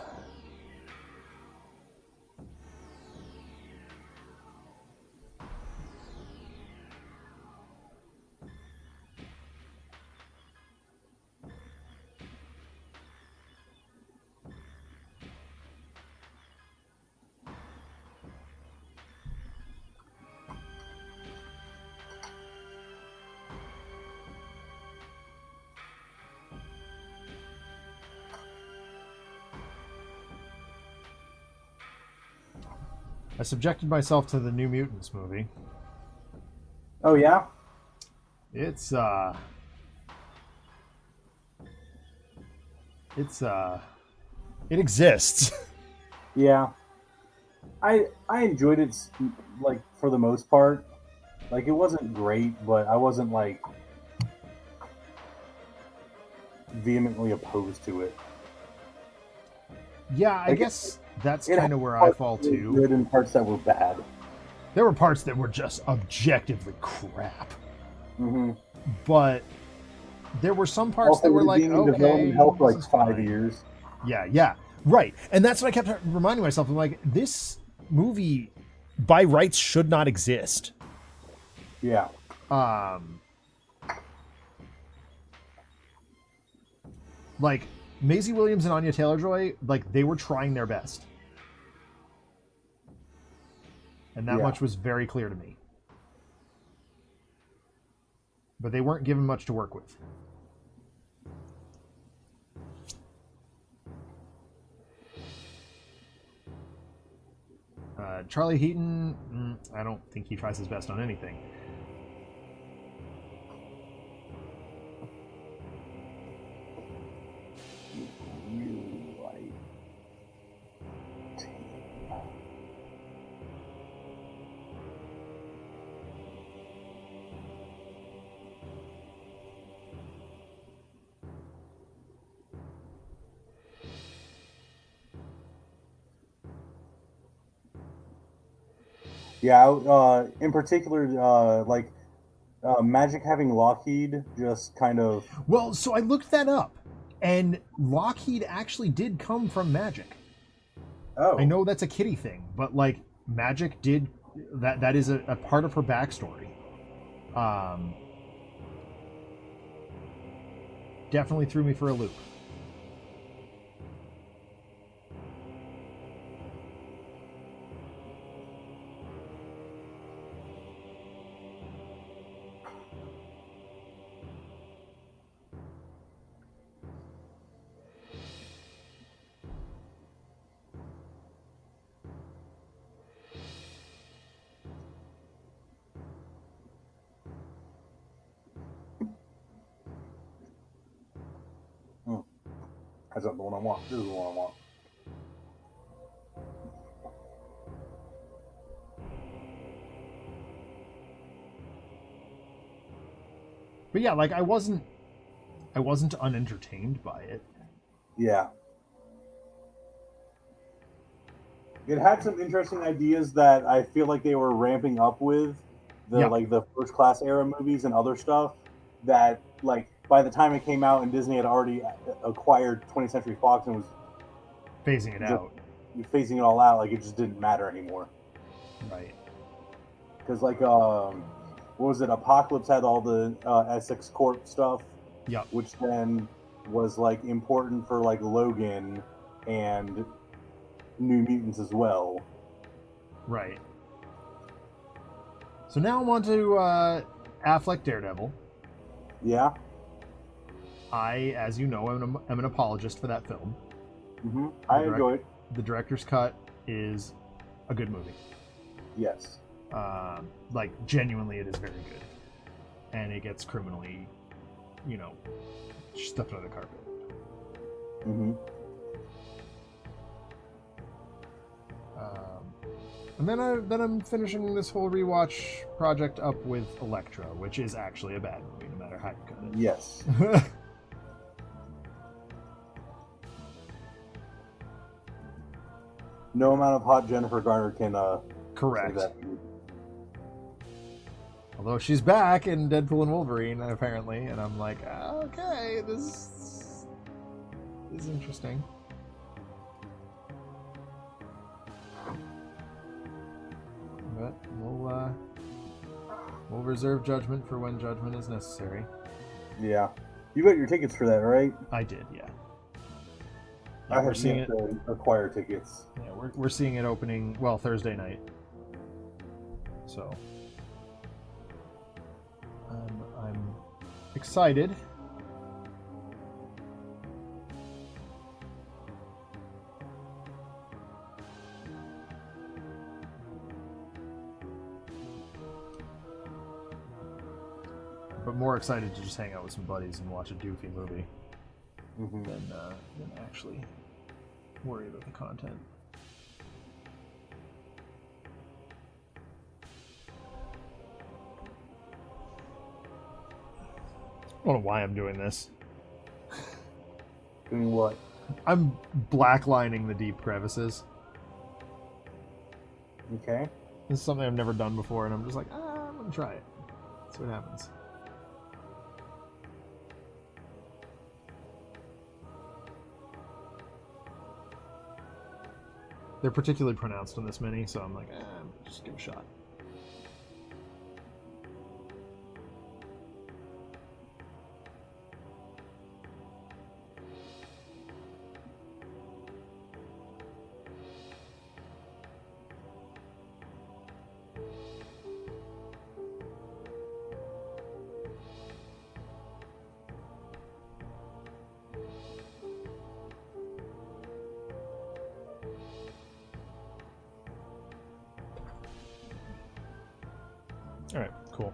I subjected myself to the New Mutants movie. Oh, yeah? It's it exists. Yeah, I enjoyed it like for the most part. Like it wasn't great, but I wasn't like vehemently opposed to it. Yeah, I Like guess that's it had kind of where I parts fall that were too. good and parts that were bad. There were parts that were just objectively crap, Mm-hmm. but there were some parts Also, that were with it like, being in development okay, hell for this like is 5 years. fine. Yeah, yeah, right. And that's what I kept reminding myself. I'm like, this movie by rights should not exist. Yeah. Um, like Maisie Williams and Anya Taylor-Joy, like they were trying their best, and that Yeah. much was very clear to me. But they weren't given much to work with. Charlie Heaton, I don't think he tries his best on anything. Really like. Yeah, in particular, like Magic having Lockheed just kind of. Well, so I looked that up, and Lockheed actually did come from Magic. Oh. I know that's a kitty thing, but like Magic did that is a part of her backstory. Um, definitely threw me for a loop. That's not the one I want. This is the one I want. But yeah, like I wasn't unentertained by it. Yeah. It had some interesting ideas that I feel like they were ramping up with Yeah, the first class era movies and other stuff that like by the time it came out and Disney had already acquired 20th Century Fox and was phasing it just out. phasing it all out, like it just didn't matter anymore. Right. Because like what was it? Apocalypse had all the Essex Corp stuff, Yep. which then was like important for like Logan and New Mutants as well. Right. So now I'm on to Affleck Daredevil. Yeah. I, as you know, am an apologist for that film. I enjoy it. The director's cut is a good movie. Yes. Like genuinely, it is very good, and it gets criminally, stuffed under the carpet. And then I'm finishing this whole rewatch project up with Elektra, which is actually a bad movie, no matter how you cut it. Yes. No amount of hot Jennifer Garner can Correct. say that. Although she's back in Deadpool and Wolverine, apparently, and I'm like, okay, this is interesting. But we'll reserve judgment for when judgment is necessary. Yeah. You got your tickets for that, right? I did, yeah. I have yet to acquire tickets. Yeah, we're seeing it opening, Thursday night. So I'm excited. but more excited to just hang out with some buddies and watch a doofy movie than actually worry about the content. I don't know why I'm doing this. Doing what? I'm blacklining the deep crevices. Okay. This is something I've never done before, and I'm just like, I'm gonna try it. See what happens. They're particularly pronounced on this mini, so I'm like, just give it a shot. Alright, cool.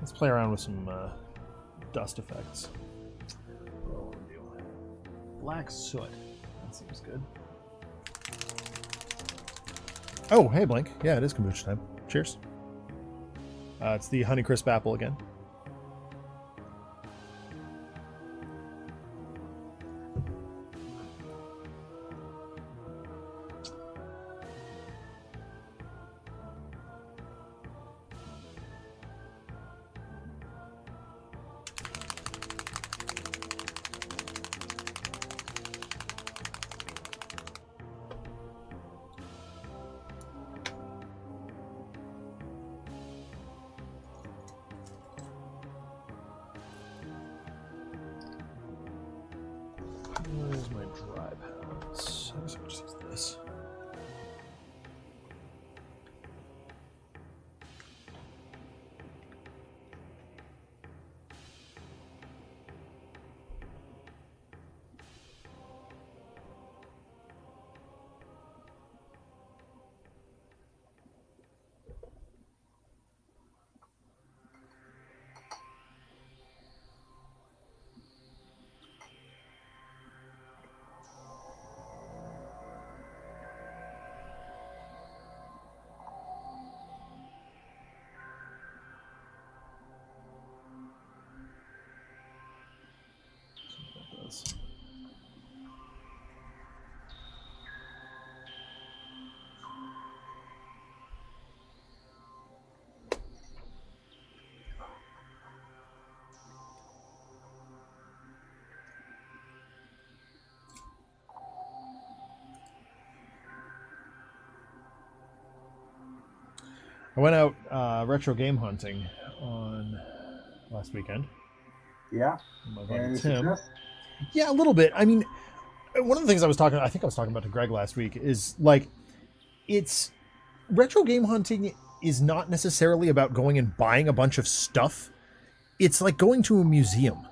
Let's play around with some dust effects. Black soot. That seems good. Oh, hey, Blink. Yeah, it is kombucha time. Cheers. It's the Honeycrisp apple again. Where's my dry palettes? I guess I'll just use this. I went out retro game hunting on last weekend. Yeah. With my buddy And Tim. success? Yeah, a little bit. I mean, one of the things I think I was talking about to Greg last week is like, it's retro game hunting is not necessarily about going and buying a bunch of stuff. It's like going to a museum.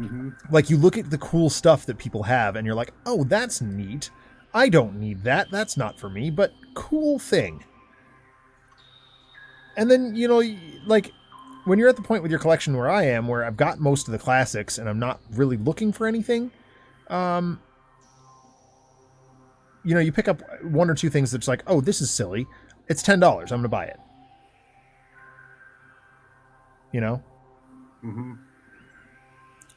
Mm-hmm. Like, you look at the cool stuff that people have and you're like, oh, that's neat. I don't need that. That's not for me, but cool thing. And then, you know, like, when you're at the point with your collection where I am, where I've got most of the classics and I'm not really looking for anything, you know, you pick up one or two things that's like, oh, this is silly. It's $10. I'm going to buy it. You know? Mm-hmm.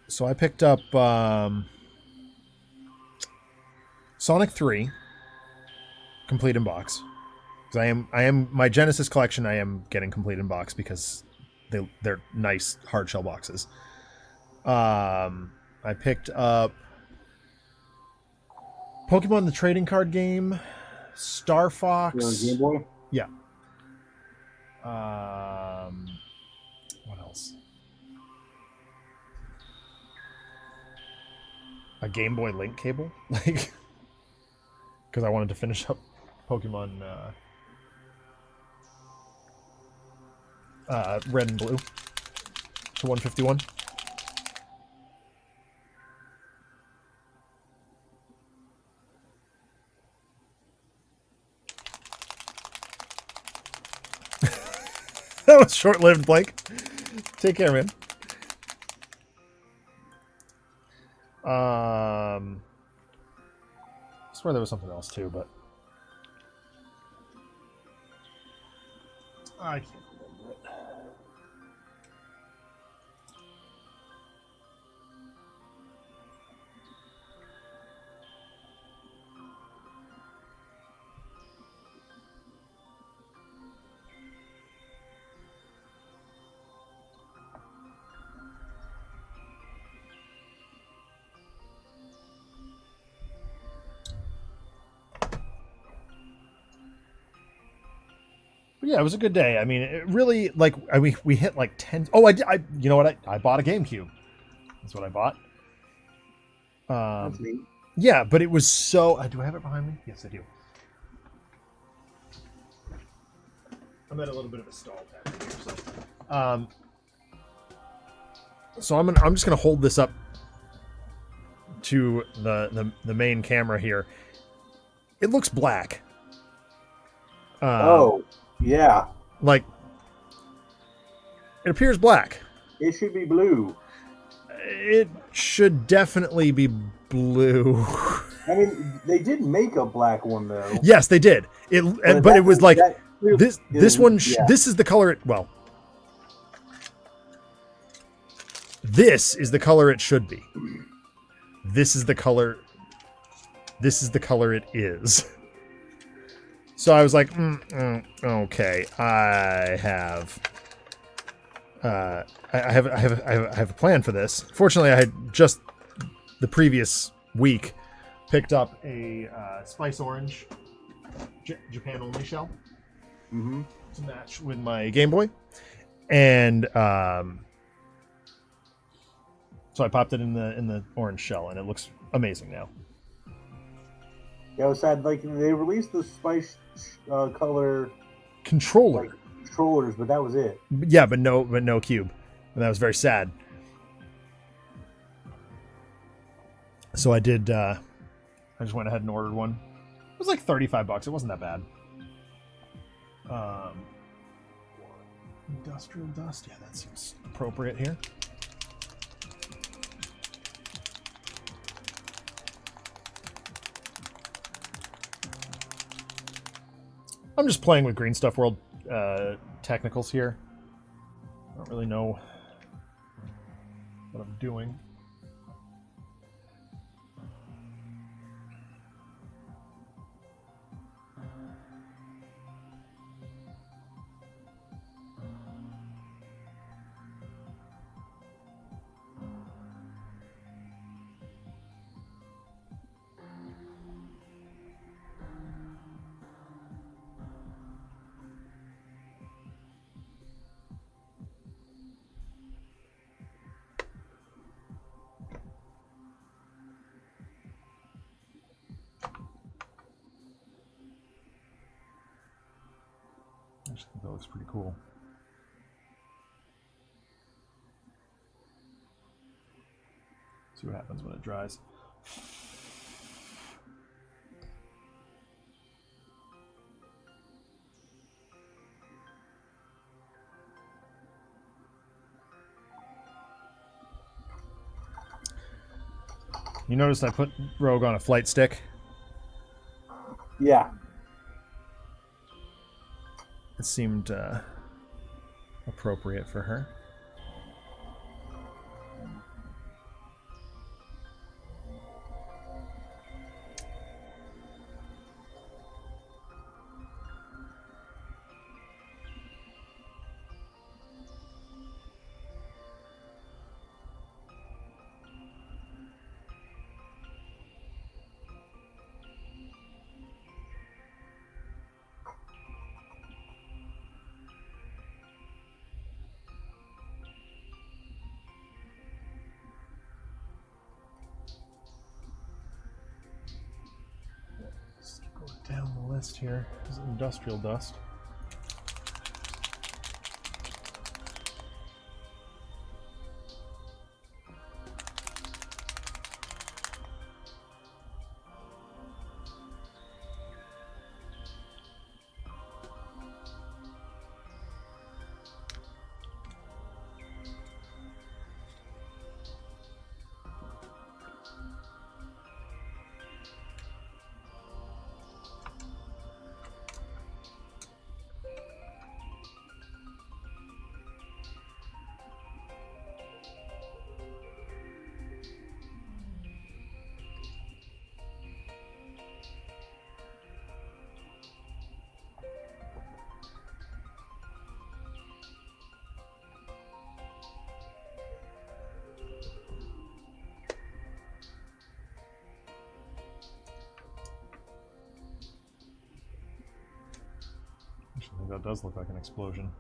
So I picked up Sonic 3, complete in box. Because I am my Genesis collection, I am getting complete in box because they're nice hard shell boxes. I picked up Pokemon the trading card game, Star Fox. Game Boy? Yeah. What else? A Game Boy Link cable, like, because I wanted to finish up Pokemon Red and Blue to 151. That was short-lived, Blake. Take care, man. I swear there was something else too, but I can't remember it. But yeah, it was a good day. I mean, it really, like, we hit like 10. Oh, you know what? I bought a GameCube. That's what I bought. That's neat. Yeah, but it was so. Do I have it behind me? Yes, I do. I'm at a little bit of a stall time here, so I'm just gonna hold this up to the main camera here. It looks black. Oh, yeah. Like, it appears black. It should be blue. It should definitely be blue. I mean, they did make a black one though. Yes, they did. But it was like this one. Yeah. This is the color. This is the color it should be. This is the color. This is the color it is. So I was like, okay, I have a plan for this. Fortunately, I had just the previous week picked up a spice orange Japan only shell to match with my Game Boy, and so I popped it in the orange shell, and it looks amazing now. Yeah, it was sad. Like they released the spice color Controller. Controllers, but that was it. Yeah, but no cube, and that was very sad. So I did. I just went ahead and ordered one. It was like $35. It wasn't that bad. Industrial dust. Yeah, that seems appropriate here. I'm just playing with Green Stuff World technicals here. I don't really know what I'm doing. I just think that looks pretty cool. See what happens when it dries. You noticed I put Rogue on a flight stick? Yeah. It seemed appropriate for her. Just going down the list here. This is industrial dust. Actually, that does look like an explosion.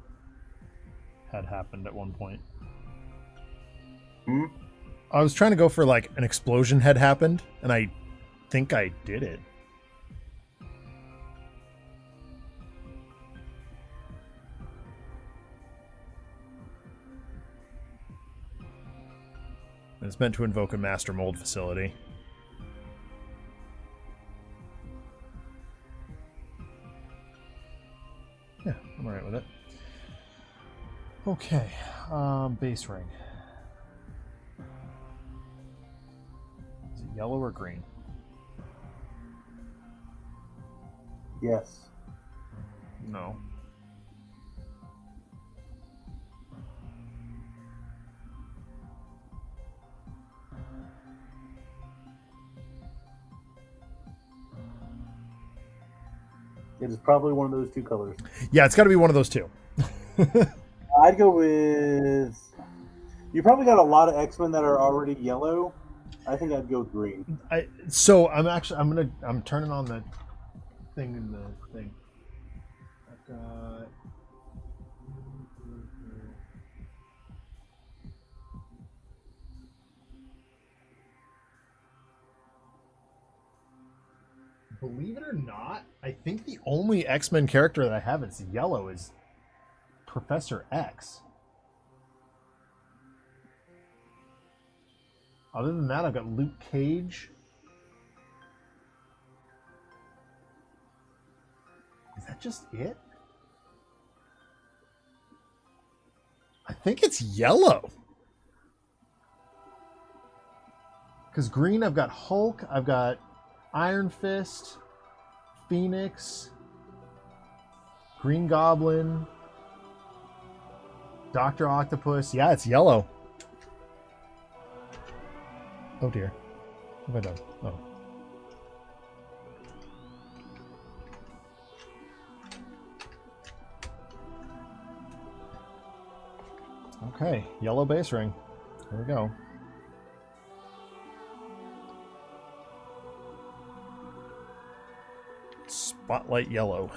Had happened at one point. Hmm? I was trying to go for like an explosion had happened, and I think I did it. And it's meant to invoke a master mold facility. Yeah, I'm alright with it. Okay, base ring. Is it yellow or green? Yes. No. It is probably one of those two colors. Yeah, it's got to be one of those two. I'd go with. You probably got a lot of X-Men that are already yellow. I think I'd go green. I'm turning on the thing in the thing. I've got. Believe it or not, I think the only X-Men character that I have that's yellow is Professor X. Other than that, I've got Luke Cage. Is that just it? I think it's yellow. Because green, I've got Hulk, I've got Iron Fist, Phoenix, Green Goblin, Dr. Octopus. Yeah, it's yellow. Oh dear. What have I done? Oh. Okay, yellow base ring. Here we go. Spotlight yellow.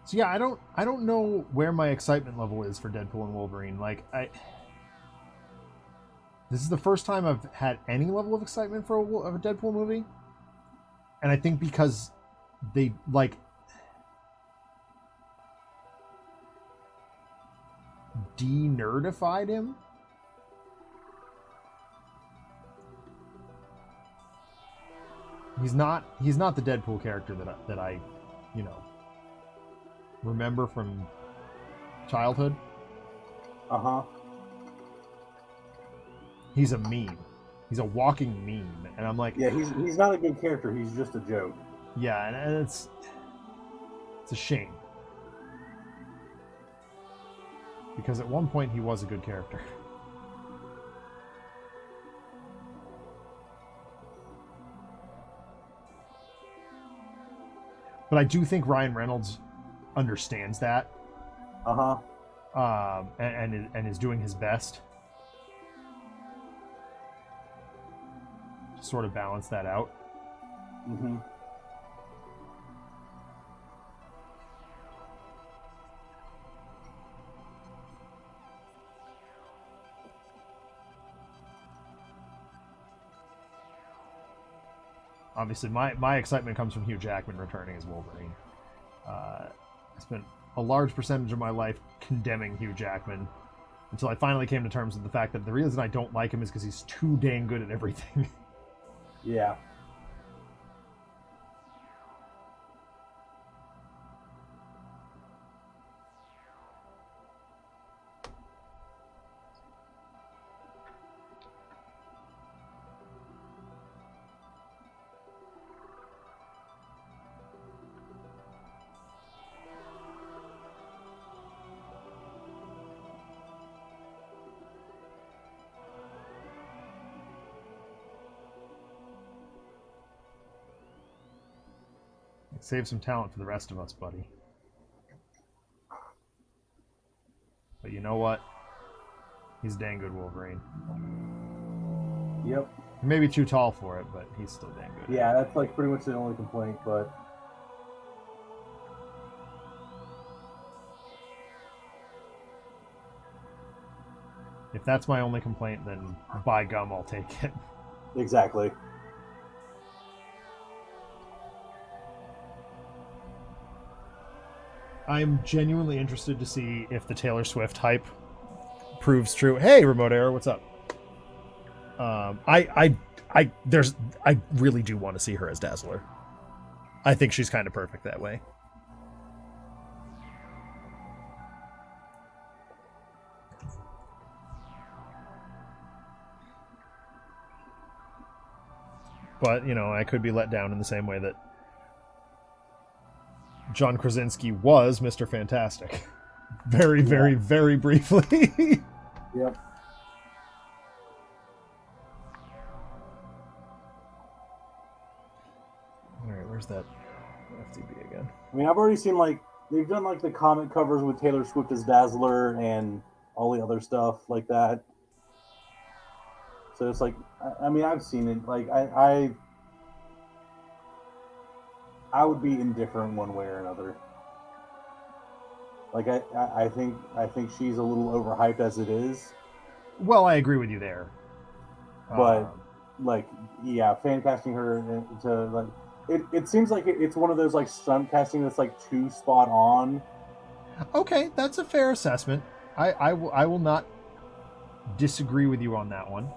So yeah, I don't know where my excitement level is for Deadpool and Wolverine. This is the first time I've had any level of excitement for a Deadpool movie, and I think because they de-nerdified him. He's not the Deadpool character that I remember from childhood. Uh-huh. He's a meme. He's a walking meme, and I'm like, yeah, he's not a good character. He's just a joke. Yeah, and it's a shame because at one point he was a good character. But I do think Ryan Reynolds understands that. And is doing his best to sort of balance that out. Mm-hmm. Obviously, my excitement comes from Hugh Jackman returning as Wolverine. I spent a large percentage of my life condemning Hugh Jackman until I finally came to terms with the fact that the reason I don't like him is because he's too dang good at everything. Yeah. Save some talent for the rest of us, buddy. But you know what? He's a dang good Wolverine. Yep. He may be too tall for it, but he's still dang good. Yeah, that's like pretty much the only complaint, but If that's my only complaint, then by gum, I'll take it. exactly. I'm genuinely interested to see if the Taylor Swift hype proves true. Hey, Remote Error, what's up? I really do want to see her as Dazzler. I think she's kind of perfect that way. But, you know, I could be let down in the same way that John Krasinski was Mr. Fantastic. Very, very, very briefly. Yep. Alright, where's that FTB again? I mean, I've already seen, like, they've done, like, the comic covers with Taylor Swift as Dazzler and all the other stuff like that. So it's like, I mean, I've seen it. Like, I would be indifferent one way or another. Like, I think she's a little overhyped as it is. Well, I agree with you there. But, like, yeah, fan casting her to, like, it seems like it's one of those, like, stunt casting that's, like, too spot on. Okay, that's a fair assessment. I will not disagree with you on that one.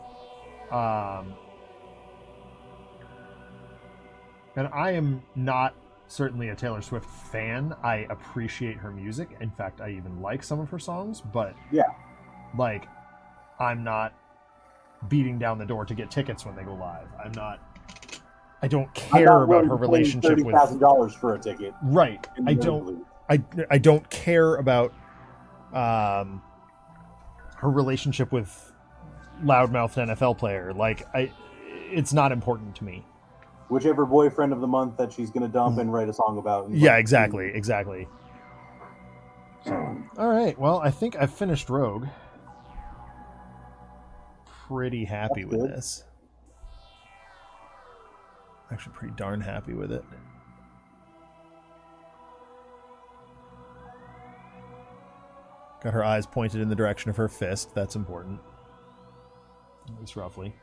And I am not certainly a Taylor Swift fan. I appreciate her music. In fact, I even like some of her songs, but yeah, like, I'm not beating down the door to get tickets when they go live. I don't care about her relationship with $30,000 for a ticket. Right. I don't care about her relationship with loudmouthed NFL player. Like, it's not important to me. Whichever boyfriend of the month that she's going to dump and write a song about. Yeah, exactly. So, all right. Well, I think I've finished Rogue. Pretty happy with this. Actually, pretty darn happy with it. Got her eyes pointed in the direction of her fist. That's important. At least roughly.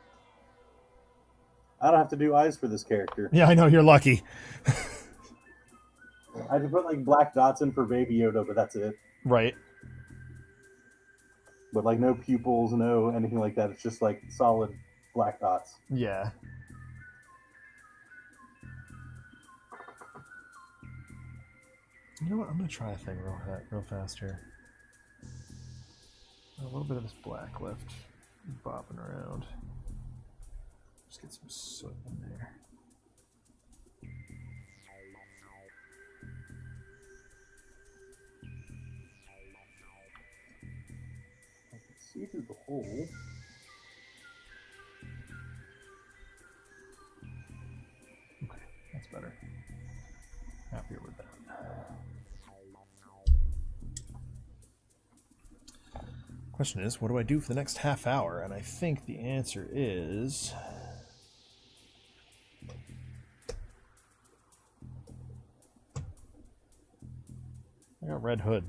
I don't have to do eyes for this character. Yeah, I know, you're lucky. I had to put, like, black dots in for Baby Yoda, but that's it. Right. But, like, no pupils, no anything like that. It's just, like, solid black dots. Yeah. You know what? I'm going to try a thing real fast here. A little bit of this black left bopping around. Just get some soot in there. I can see through the hole. Okay, that's better. Happier with that. Question is, what do I do for the next half hour? And I think the answer is... I got Red Hood.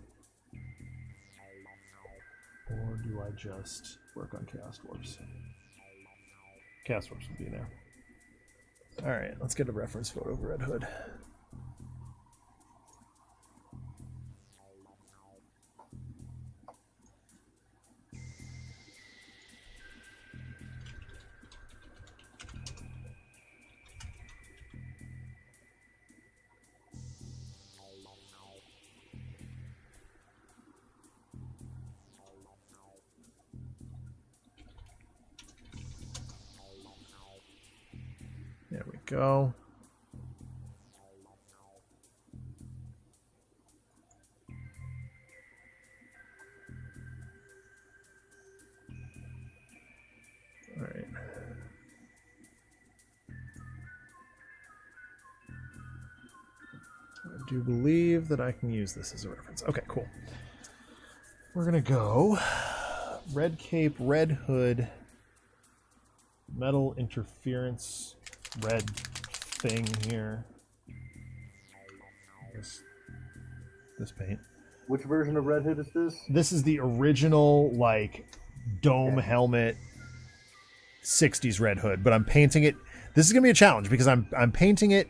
Or do I just work on Chaos Dwarfs? Chaos Dwarfs will be there. Alright, let's get a reference photo of Red Hood. There we go. All right. do believe that I can use this as a reference. Okay, cool. We're going to go red cape, red hood, metal interference, red thing here. This paint. Which version of Red Hood is this? This is the original, like, dome helmet 60s Red Hood, but I'm painting it. This is gonna be a challenge because I'm painting it.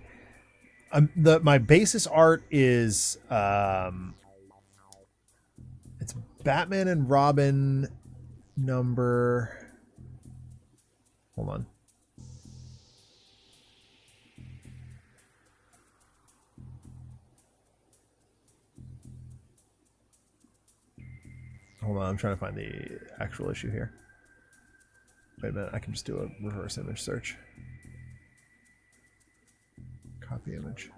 My basis art is it's Batman and Robin number. Hold on. Hold on, I'm trying to find the actual issue here. Wait a minute, I can just do a reverse image search. Copy image.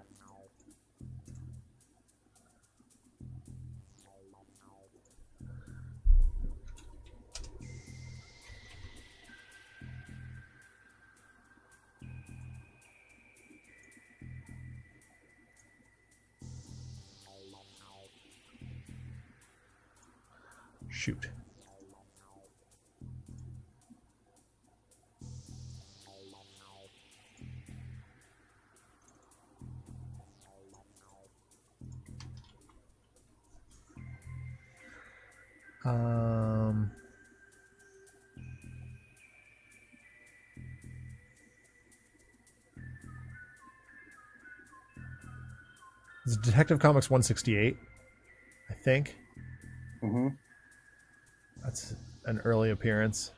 Shoot. It's Detective Comics 168, I think. Mm-hmm. That's an early appearance.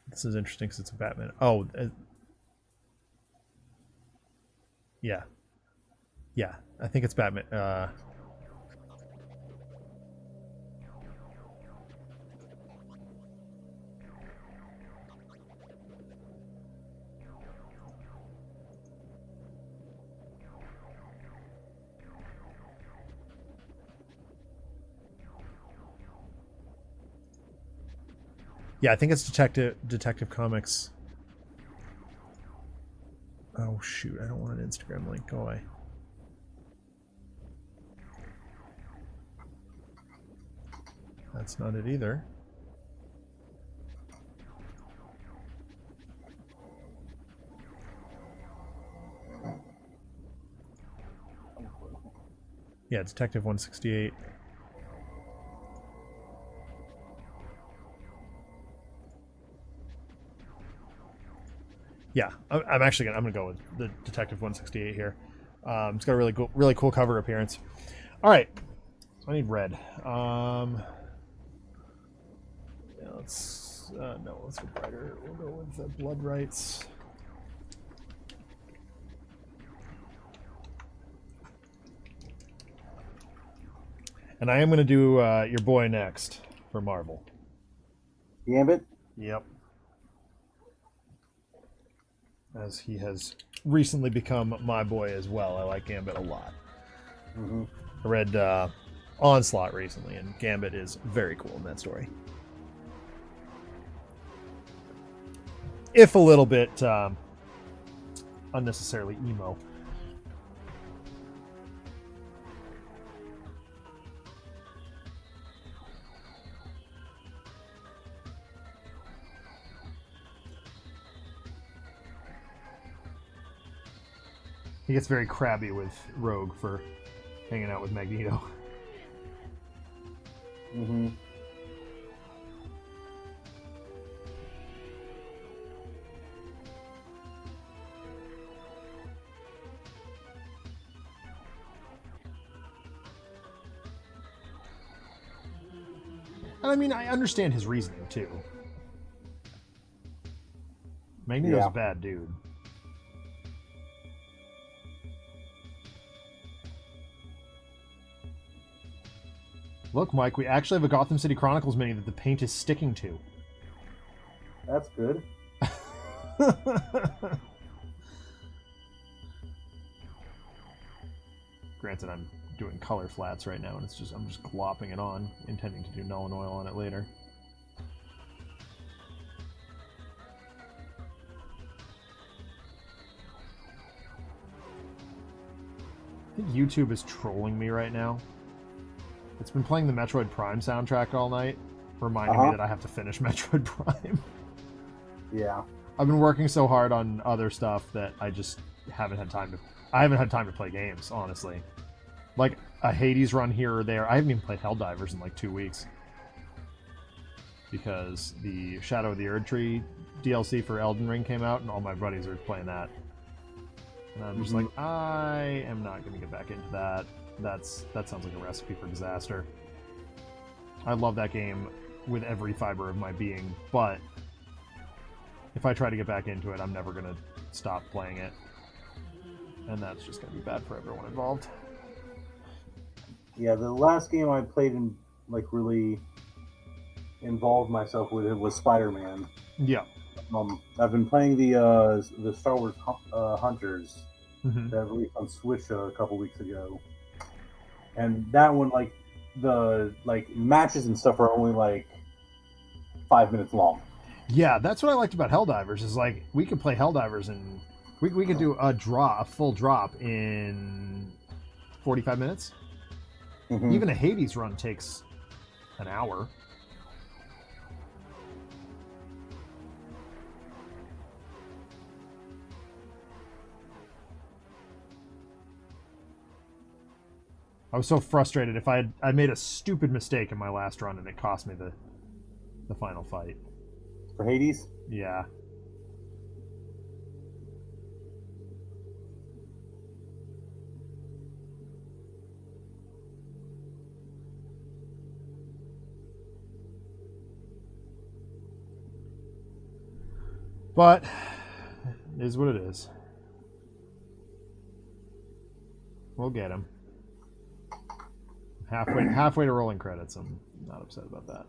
This is interesting because it's a Batman. Oh, yeah. Yeah, I think it's Batman. Yeah, I think it's Detective Comics. Oh shoot, I don't want an Instagram link. Go away. That's not it either. Yeah, Detective 168. Yeah, I'm gonna go with the Detective 168 here. It's got a really cool cover appearance. All right, so I need red. Yeah, let's go brighter. We'll go with Blood Rights. And I am gonna do your boy next for Marvel. Gambit? Yep. As he has recently become my boy as well. I like Gambit a lot. Mm-hmm. I read Onslaught recently, and Gambit is very cool in that story. If a little bit unnecessarily emo. He gets very crabby with Rogue for hanging out with Magneto. Mm-hmm. And I mean, I understand his reasoning too. Magneto's a bad dude. Look, Mike, we actually have a Gotham City Chronicles mini that the paint is sticking to. That's good. Granted, I'm doing color flats right now, and I'm just glopping it on, intending to do null and oil on it later. think YouTube is trolling me right now. It's been playing the Metroid Prime soundtrack all night, reminding me that I have to finish Metroid Prime. Yeah. I've been working so hard on other stuff that I just haven't had time to. I haven't had time to play games, honestly. Like a Hades run here or there. I haven't even played Helldivers in like 2 weeks because the Shadow of the Erdtree DLC for Elden Ring came out, and all my buddies are playing that. And I'm just like, I am not going to get back into that. That sounds like a recipe for disaster. I love that game with every fiber of my being, but if I try to get back into it, I'm never going to stop playing it. And that's just going to be bad for everyone involved. Yeah, the last game I played and like really involved myself with it was Spider-Man. Yeah. I've been playing the Star Wars Hunters that released on Switch a couple weeks ago, and that one, like the matches and stuff, are only like 5 minutes long. Yeah, that's what I liked about Helldivers. Is like we could play Helldivers and we could do a full drop in 45 minutes. Even a Hades run takes an hour. I was so frustrated. If I made a stupid mistake in my last run and it cost me the final fight. For Hades? Yeah. But it is what it is. We'll get him. Halfway to rolling credits. I'm not upset about that.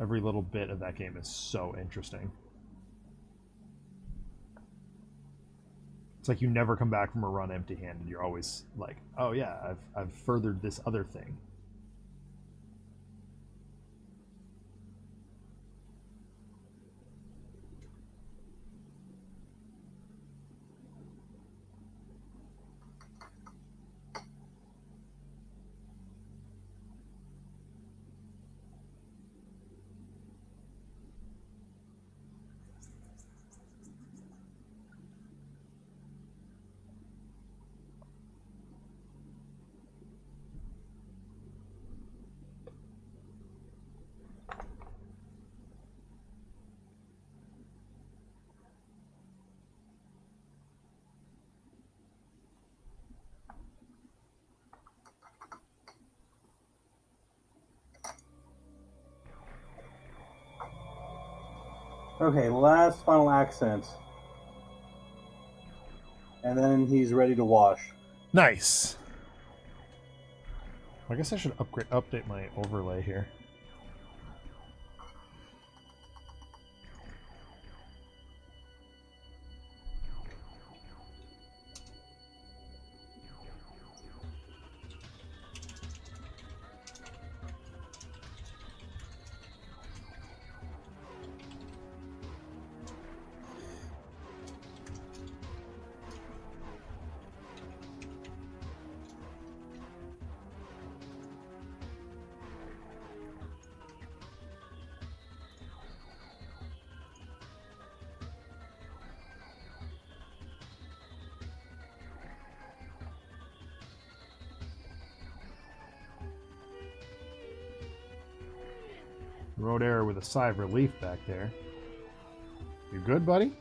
Every little bit of that game is so interesting. It's like you never come back from a run empty-handed. You're always like, oh yeah, I've furthered this other thing. Okay, last final accent. And then he's ready to wash. Nice. I guess I should update my overlay here. Road error with a sigh of relief back there. You good, buddy?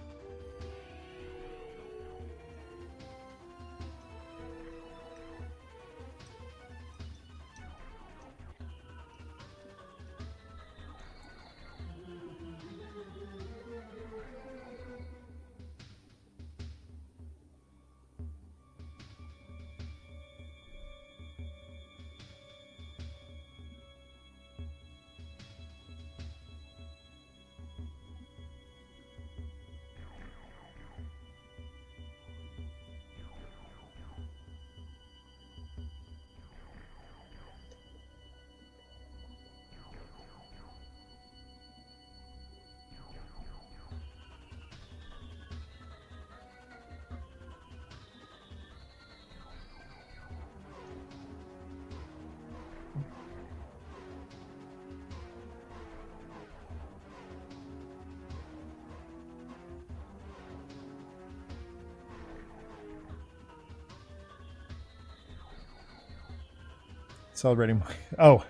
Celebrating my... Oh.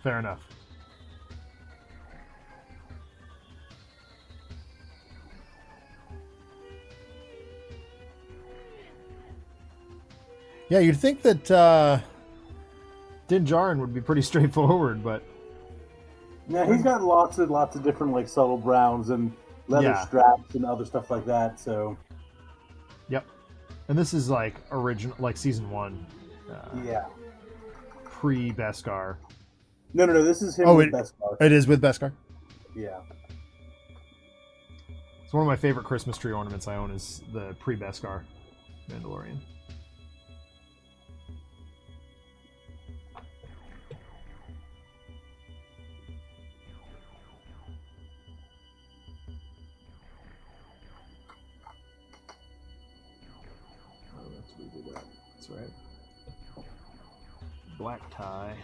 Fair enough. Yeah, you'd think that Din Djarin would be pretty straightforward, but... Yeah, he's got lots of different like subtle browns and leather straps and other stuff like that. So Yep. And this is like original, like season 1. Yeah. Pre-Beskar. No. This is him with Beskar. It is with Beskar? Yeah. It's one of my favorite Christmas tree ornaments I own is the pre-Beskar Mandalorian. That's right. Black tie.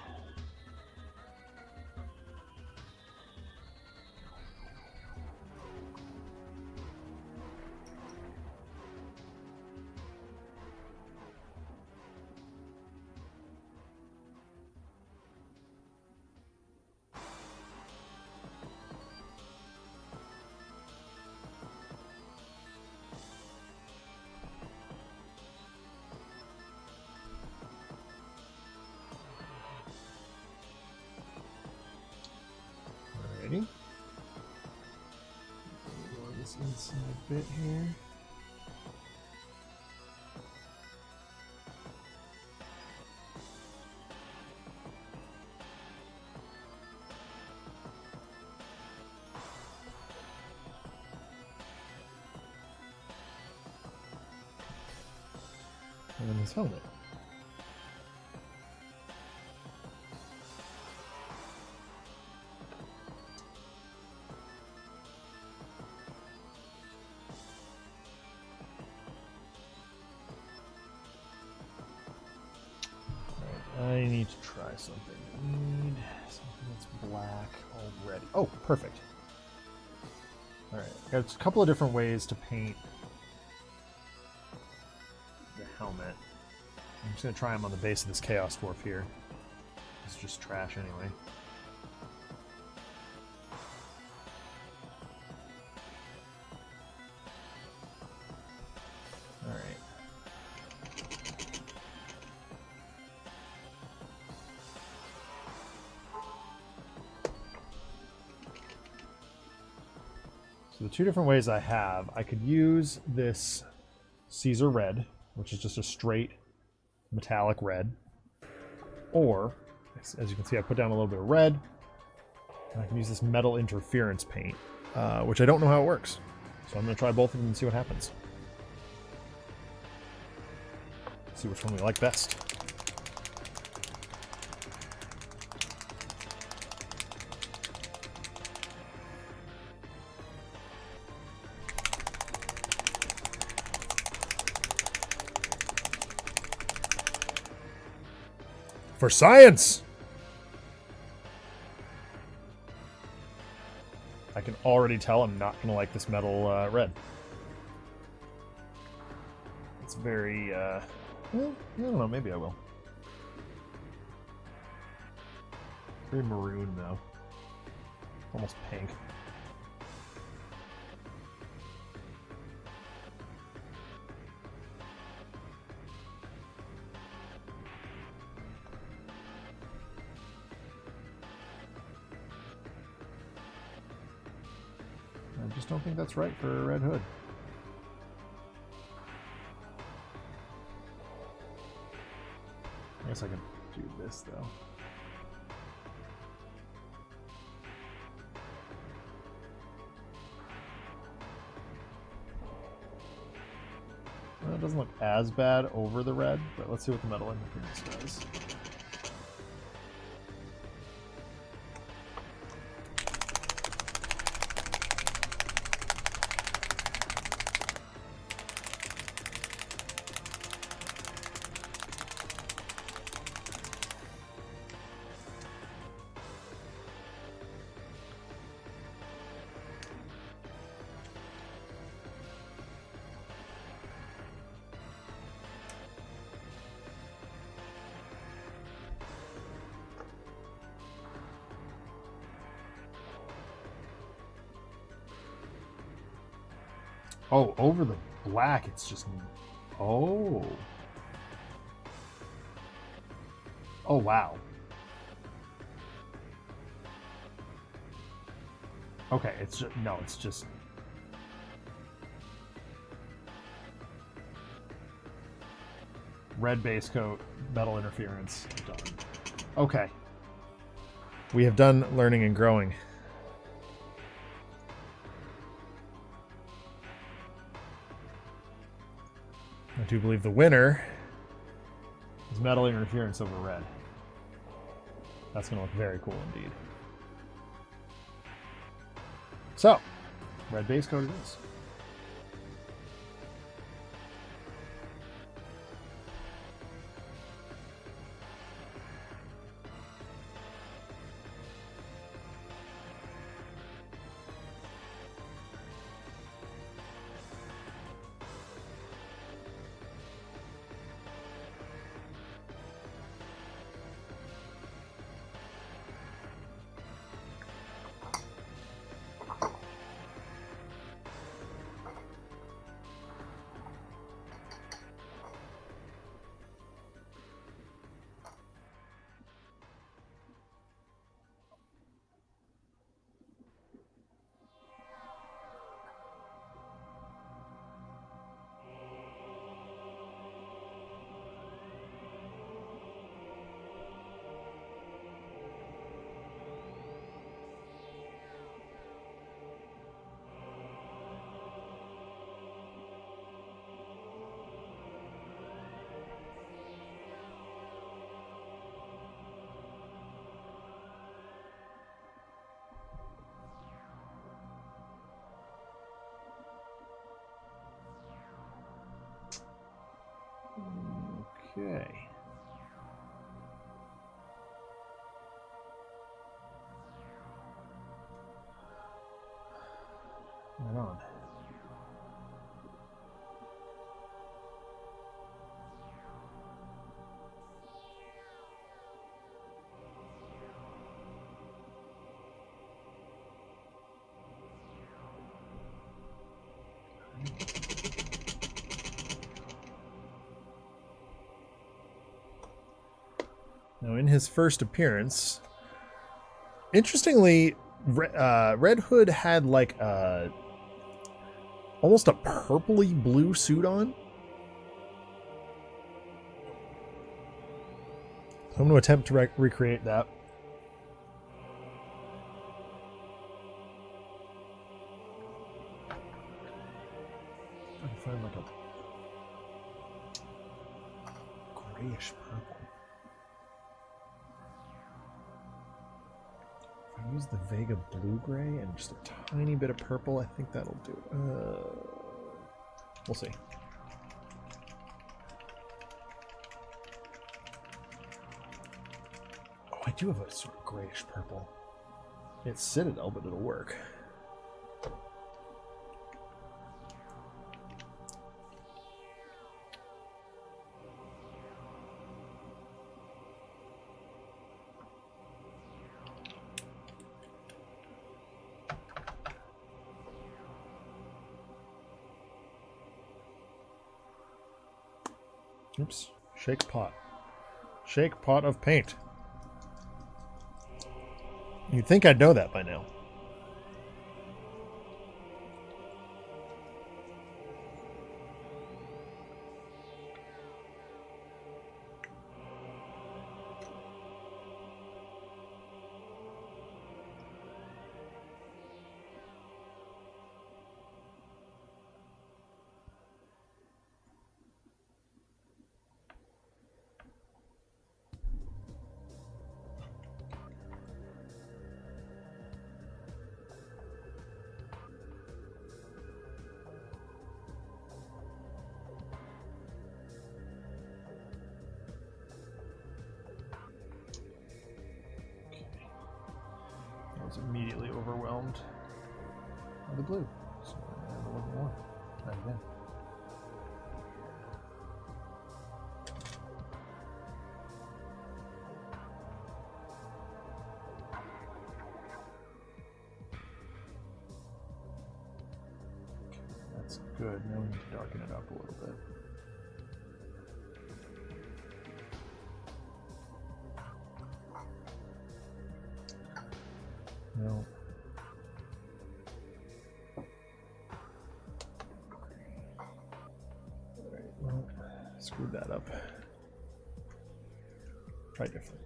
Alrighty. Ignore this inside bit here. And then his helmet. I need to try something. I need something that's black already. Oh, perfect. Alright, there's a couple of different ways to paint the helmet. I'm just going to try them on the base of this Chaos Dwarf here. It's just trash anyway. Alright. So the two different ways I have, I could use this Caesar red, which is just a straight metallic red, or, as you can see, I put down a little bit of red, and I can use this metal interference paint, which I don't know how it works. So I'm going to try both of them and see what happens. See which one we like best. For science! I can already tell I'm not going to like this metal red. It's very, well, I don't know, maybe I will. Very maroon, though. Almost pink. I just don't think that's right for a red hood. I guess I can do this, though. Well, it doesn't look as bad over the red, but let's see what the metal interference does. Oh, over the black, it's just... Oh. Oh, wow. Okay, it's just... No, it's just... Red base coat, metal interference, done. Okay. We have done learning and growing. I do believe the winner is metal interference over red. That's going to look very cool indeed. So, red base coat it is. Okay. Right on. Now, in his first appearance, interestingly, Red Hood had like almost a purpley blue suit on. I'm going to attempt to recreate that. I can find like a grayish purple. If I use the Vega blue gray and just a tiny bit of purple, I think that'll do it. We'll see. Oh, I do have a sort of grayish purple. It's Citadel, but it'll work. Oops. Shake pot. Shake pot of paint. You'd think I'd know that by now. Immediately overwhelmed by the blue. So I have a little more. Try it again. Okay, that's Good. Now we need to darken it up a little bit. No. Alright, well, screwed that up. Try different.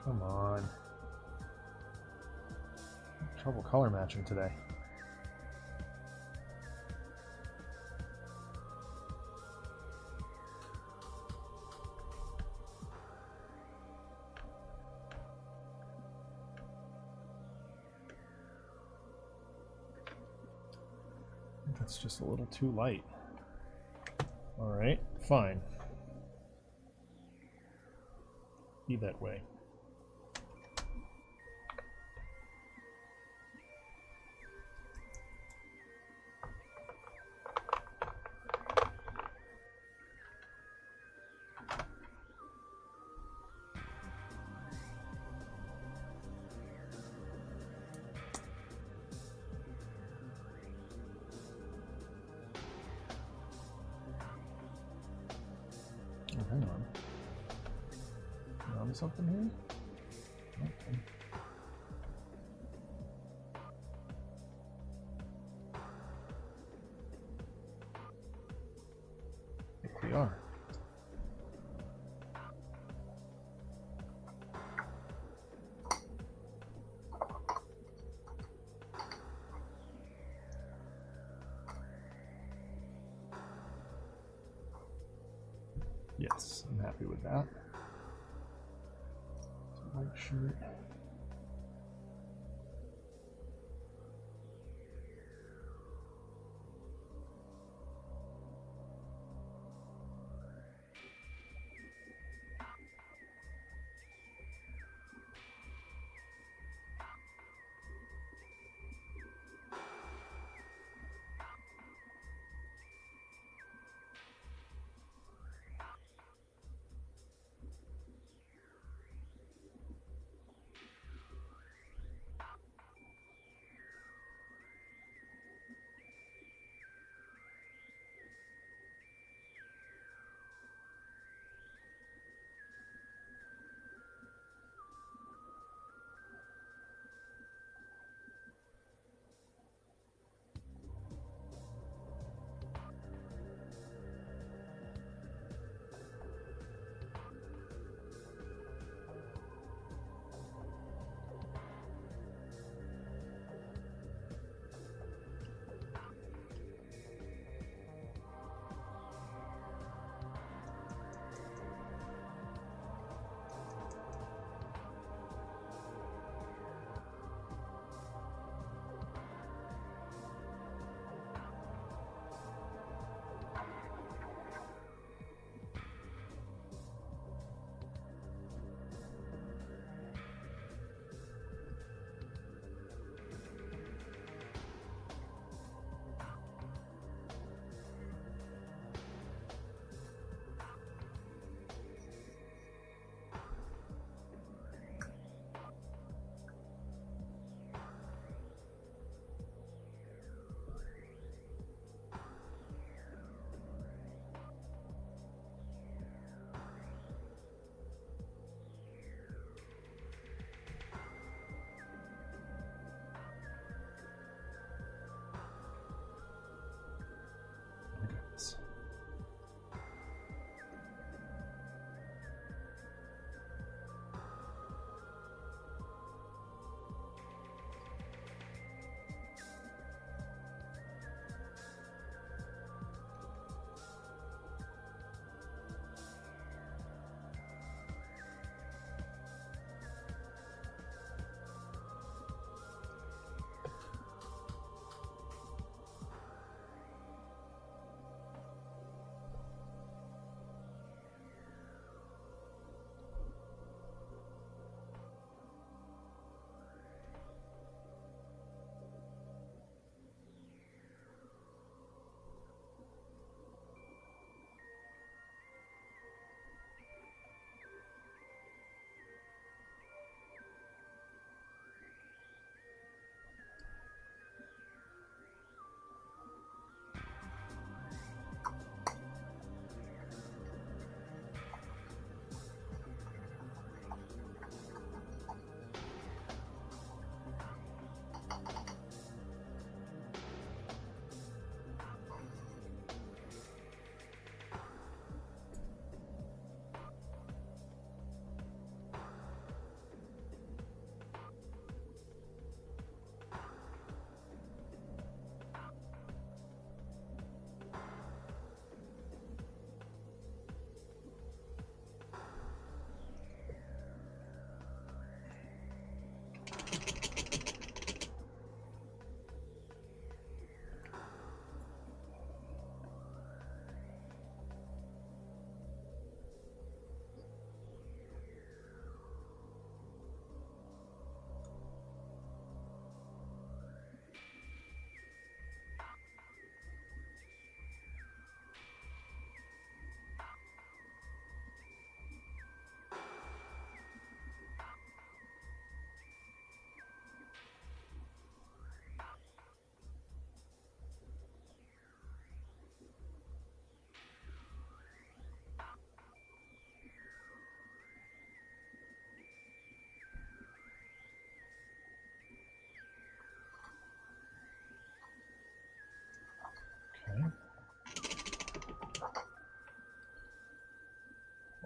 Come on. Trouble color matching today. I think that's just a little too light. Alright, fine. Be that way. Oh, hang on. You onto something here? Okay. I think we are. Yes, I'm happy with that. White shirt.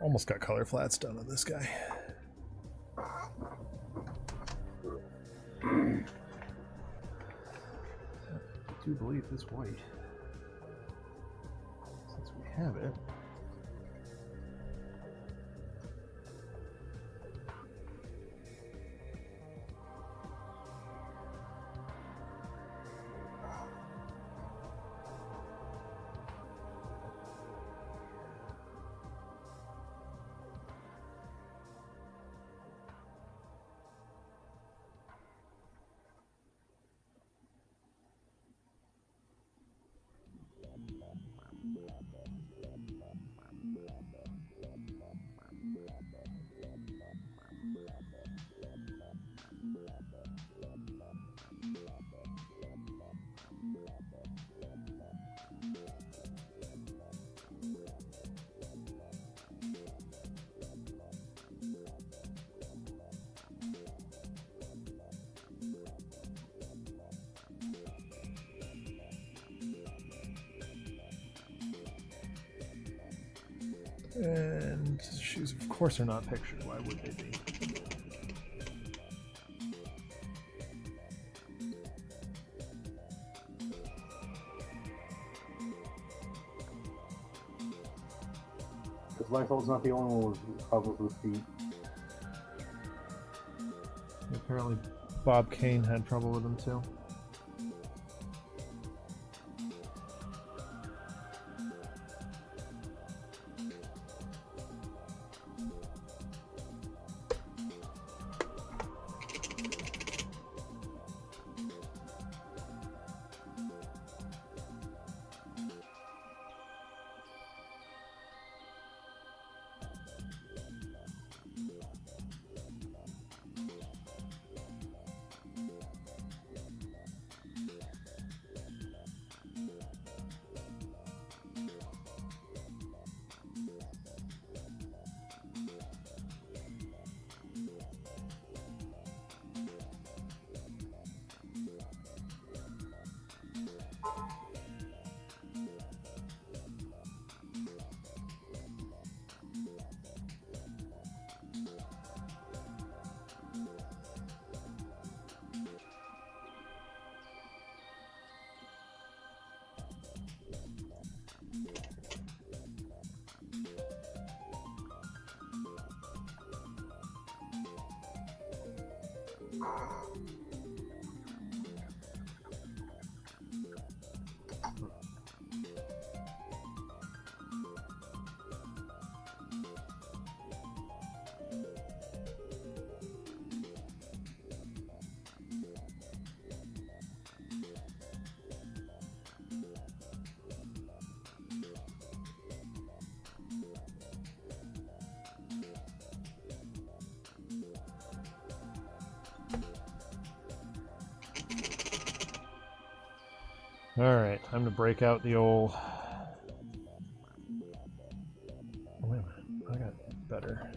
Almost got color flats done on this guy. I do believe it's white. Since we have it. And shoes, of course, are not pictured. Why would they be? Because Lysol's not the only one with problems with feet. Apparently, Bob Kane had trouble with them too. Alright, time to break out the old... Oh, wait a minute. I got better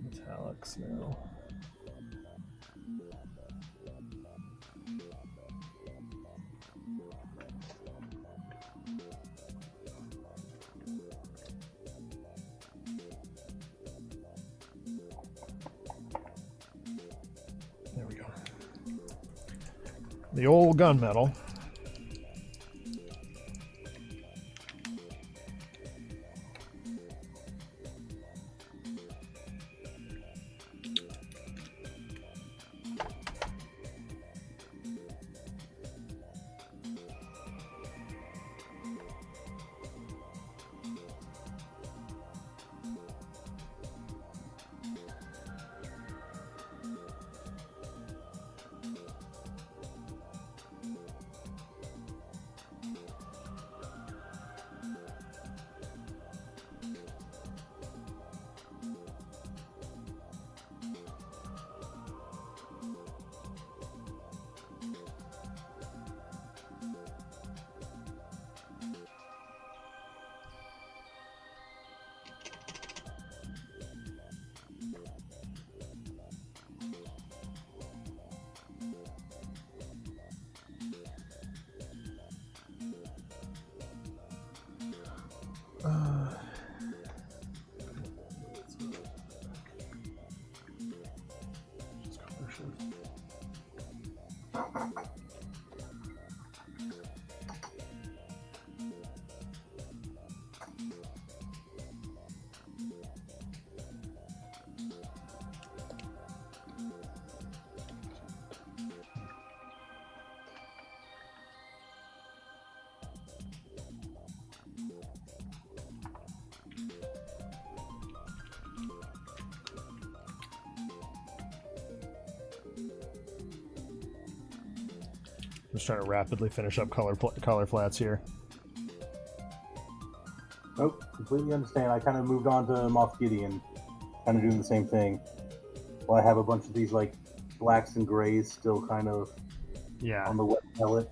metallics now. There we go. The old gunmetal. Just trying to rapidly finish up color flats here. Nope, completely understand. I kind of moved on to Moff Gideon, kind of doing the same thing. Well, I have a bunch of these like blacks and grays still kind of on the wet pellet.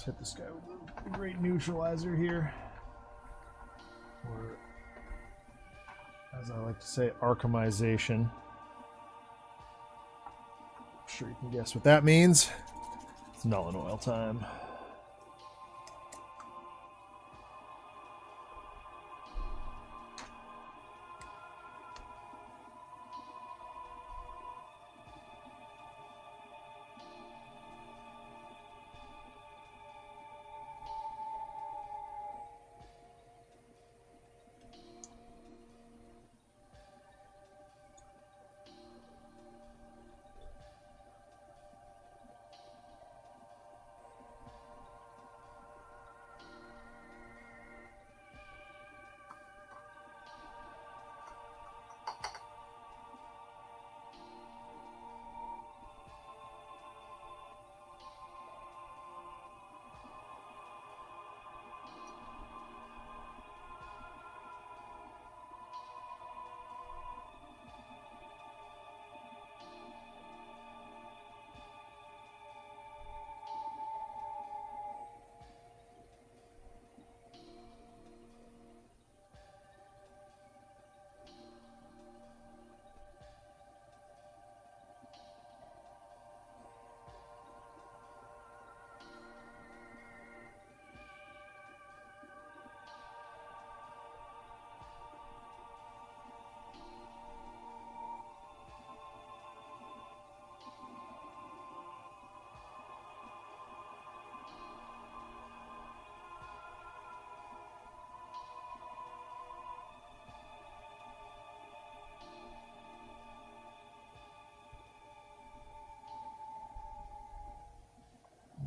Hit this guy with the great neutralizer here, or as I like to say, Arkhemization. I'm sure you can guess what that means. It's null and oil time.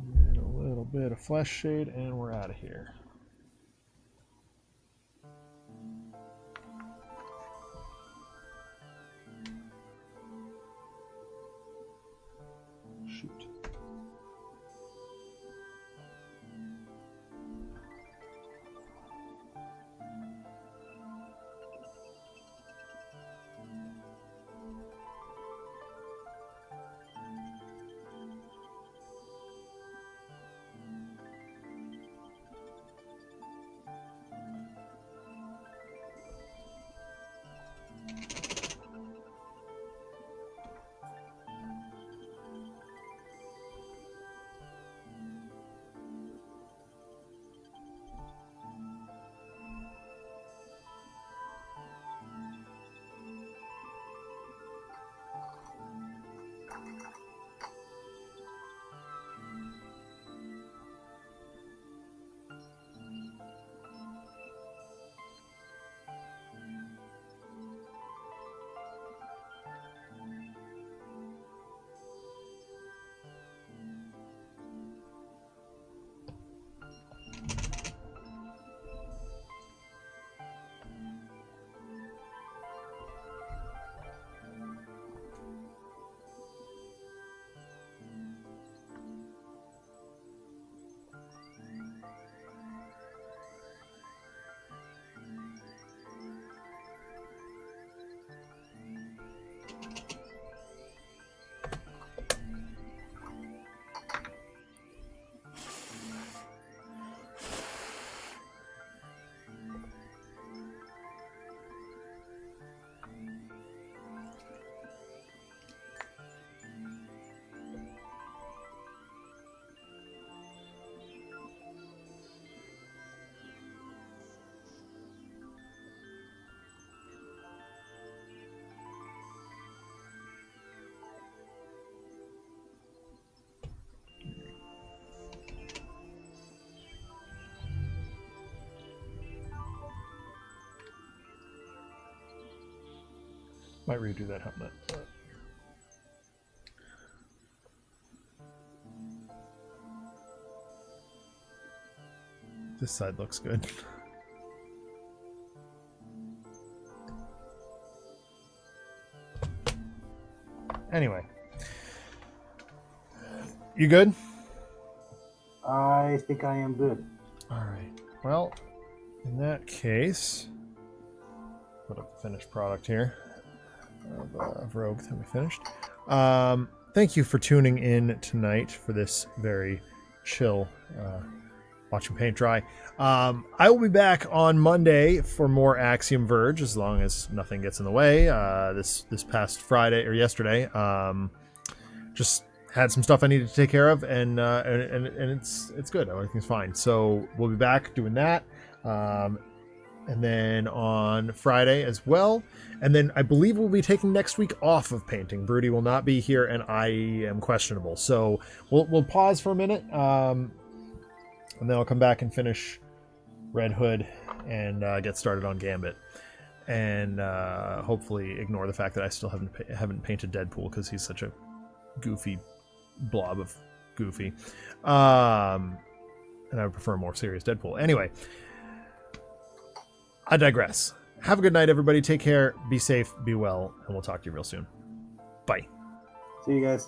And a little bit of flesh shade, and we're out of here. Shoot. Might redo that helmet. This side looks good. Anyway. You good? I think I am good. All right. Well, in that case, put up the finished product here of Rogue that we finished. Thank you for tuning in tonight for this very chill watching paint dry. I will be back on Monday for more Axiom Verge, as long as nothing gets in the way. This past Friday or yesterday, just had some stuff I needed to take care of, and it's good. Everything's fine. So we'll be back doing that, and then on Friday as well. And then I believe we'll be taking next week off of painting. Broody will not be here, and I am questionable. So we'll pause for a minute. And then I'll come back and finish Red Hood and get started on Gambit, and hopefully ignore the fact that I still haven't painted Deadpool, because he's such a goofy blob of goofy. And I would prefer a more serious Deadpool. Anyway, I digress. Have a good night, everybody. Take care. Be safe. Be well, and we'll talk to you real soon. Bye. See you guys.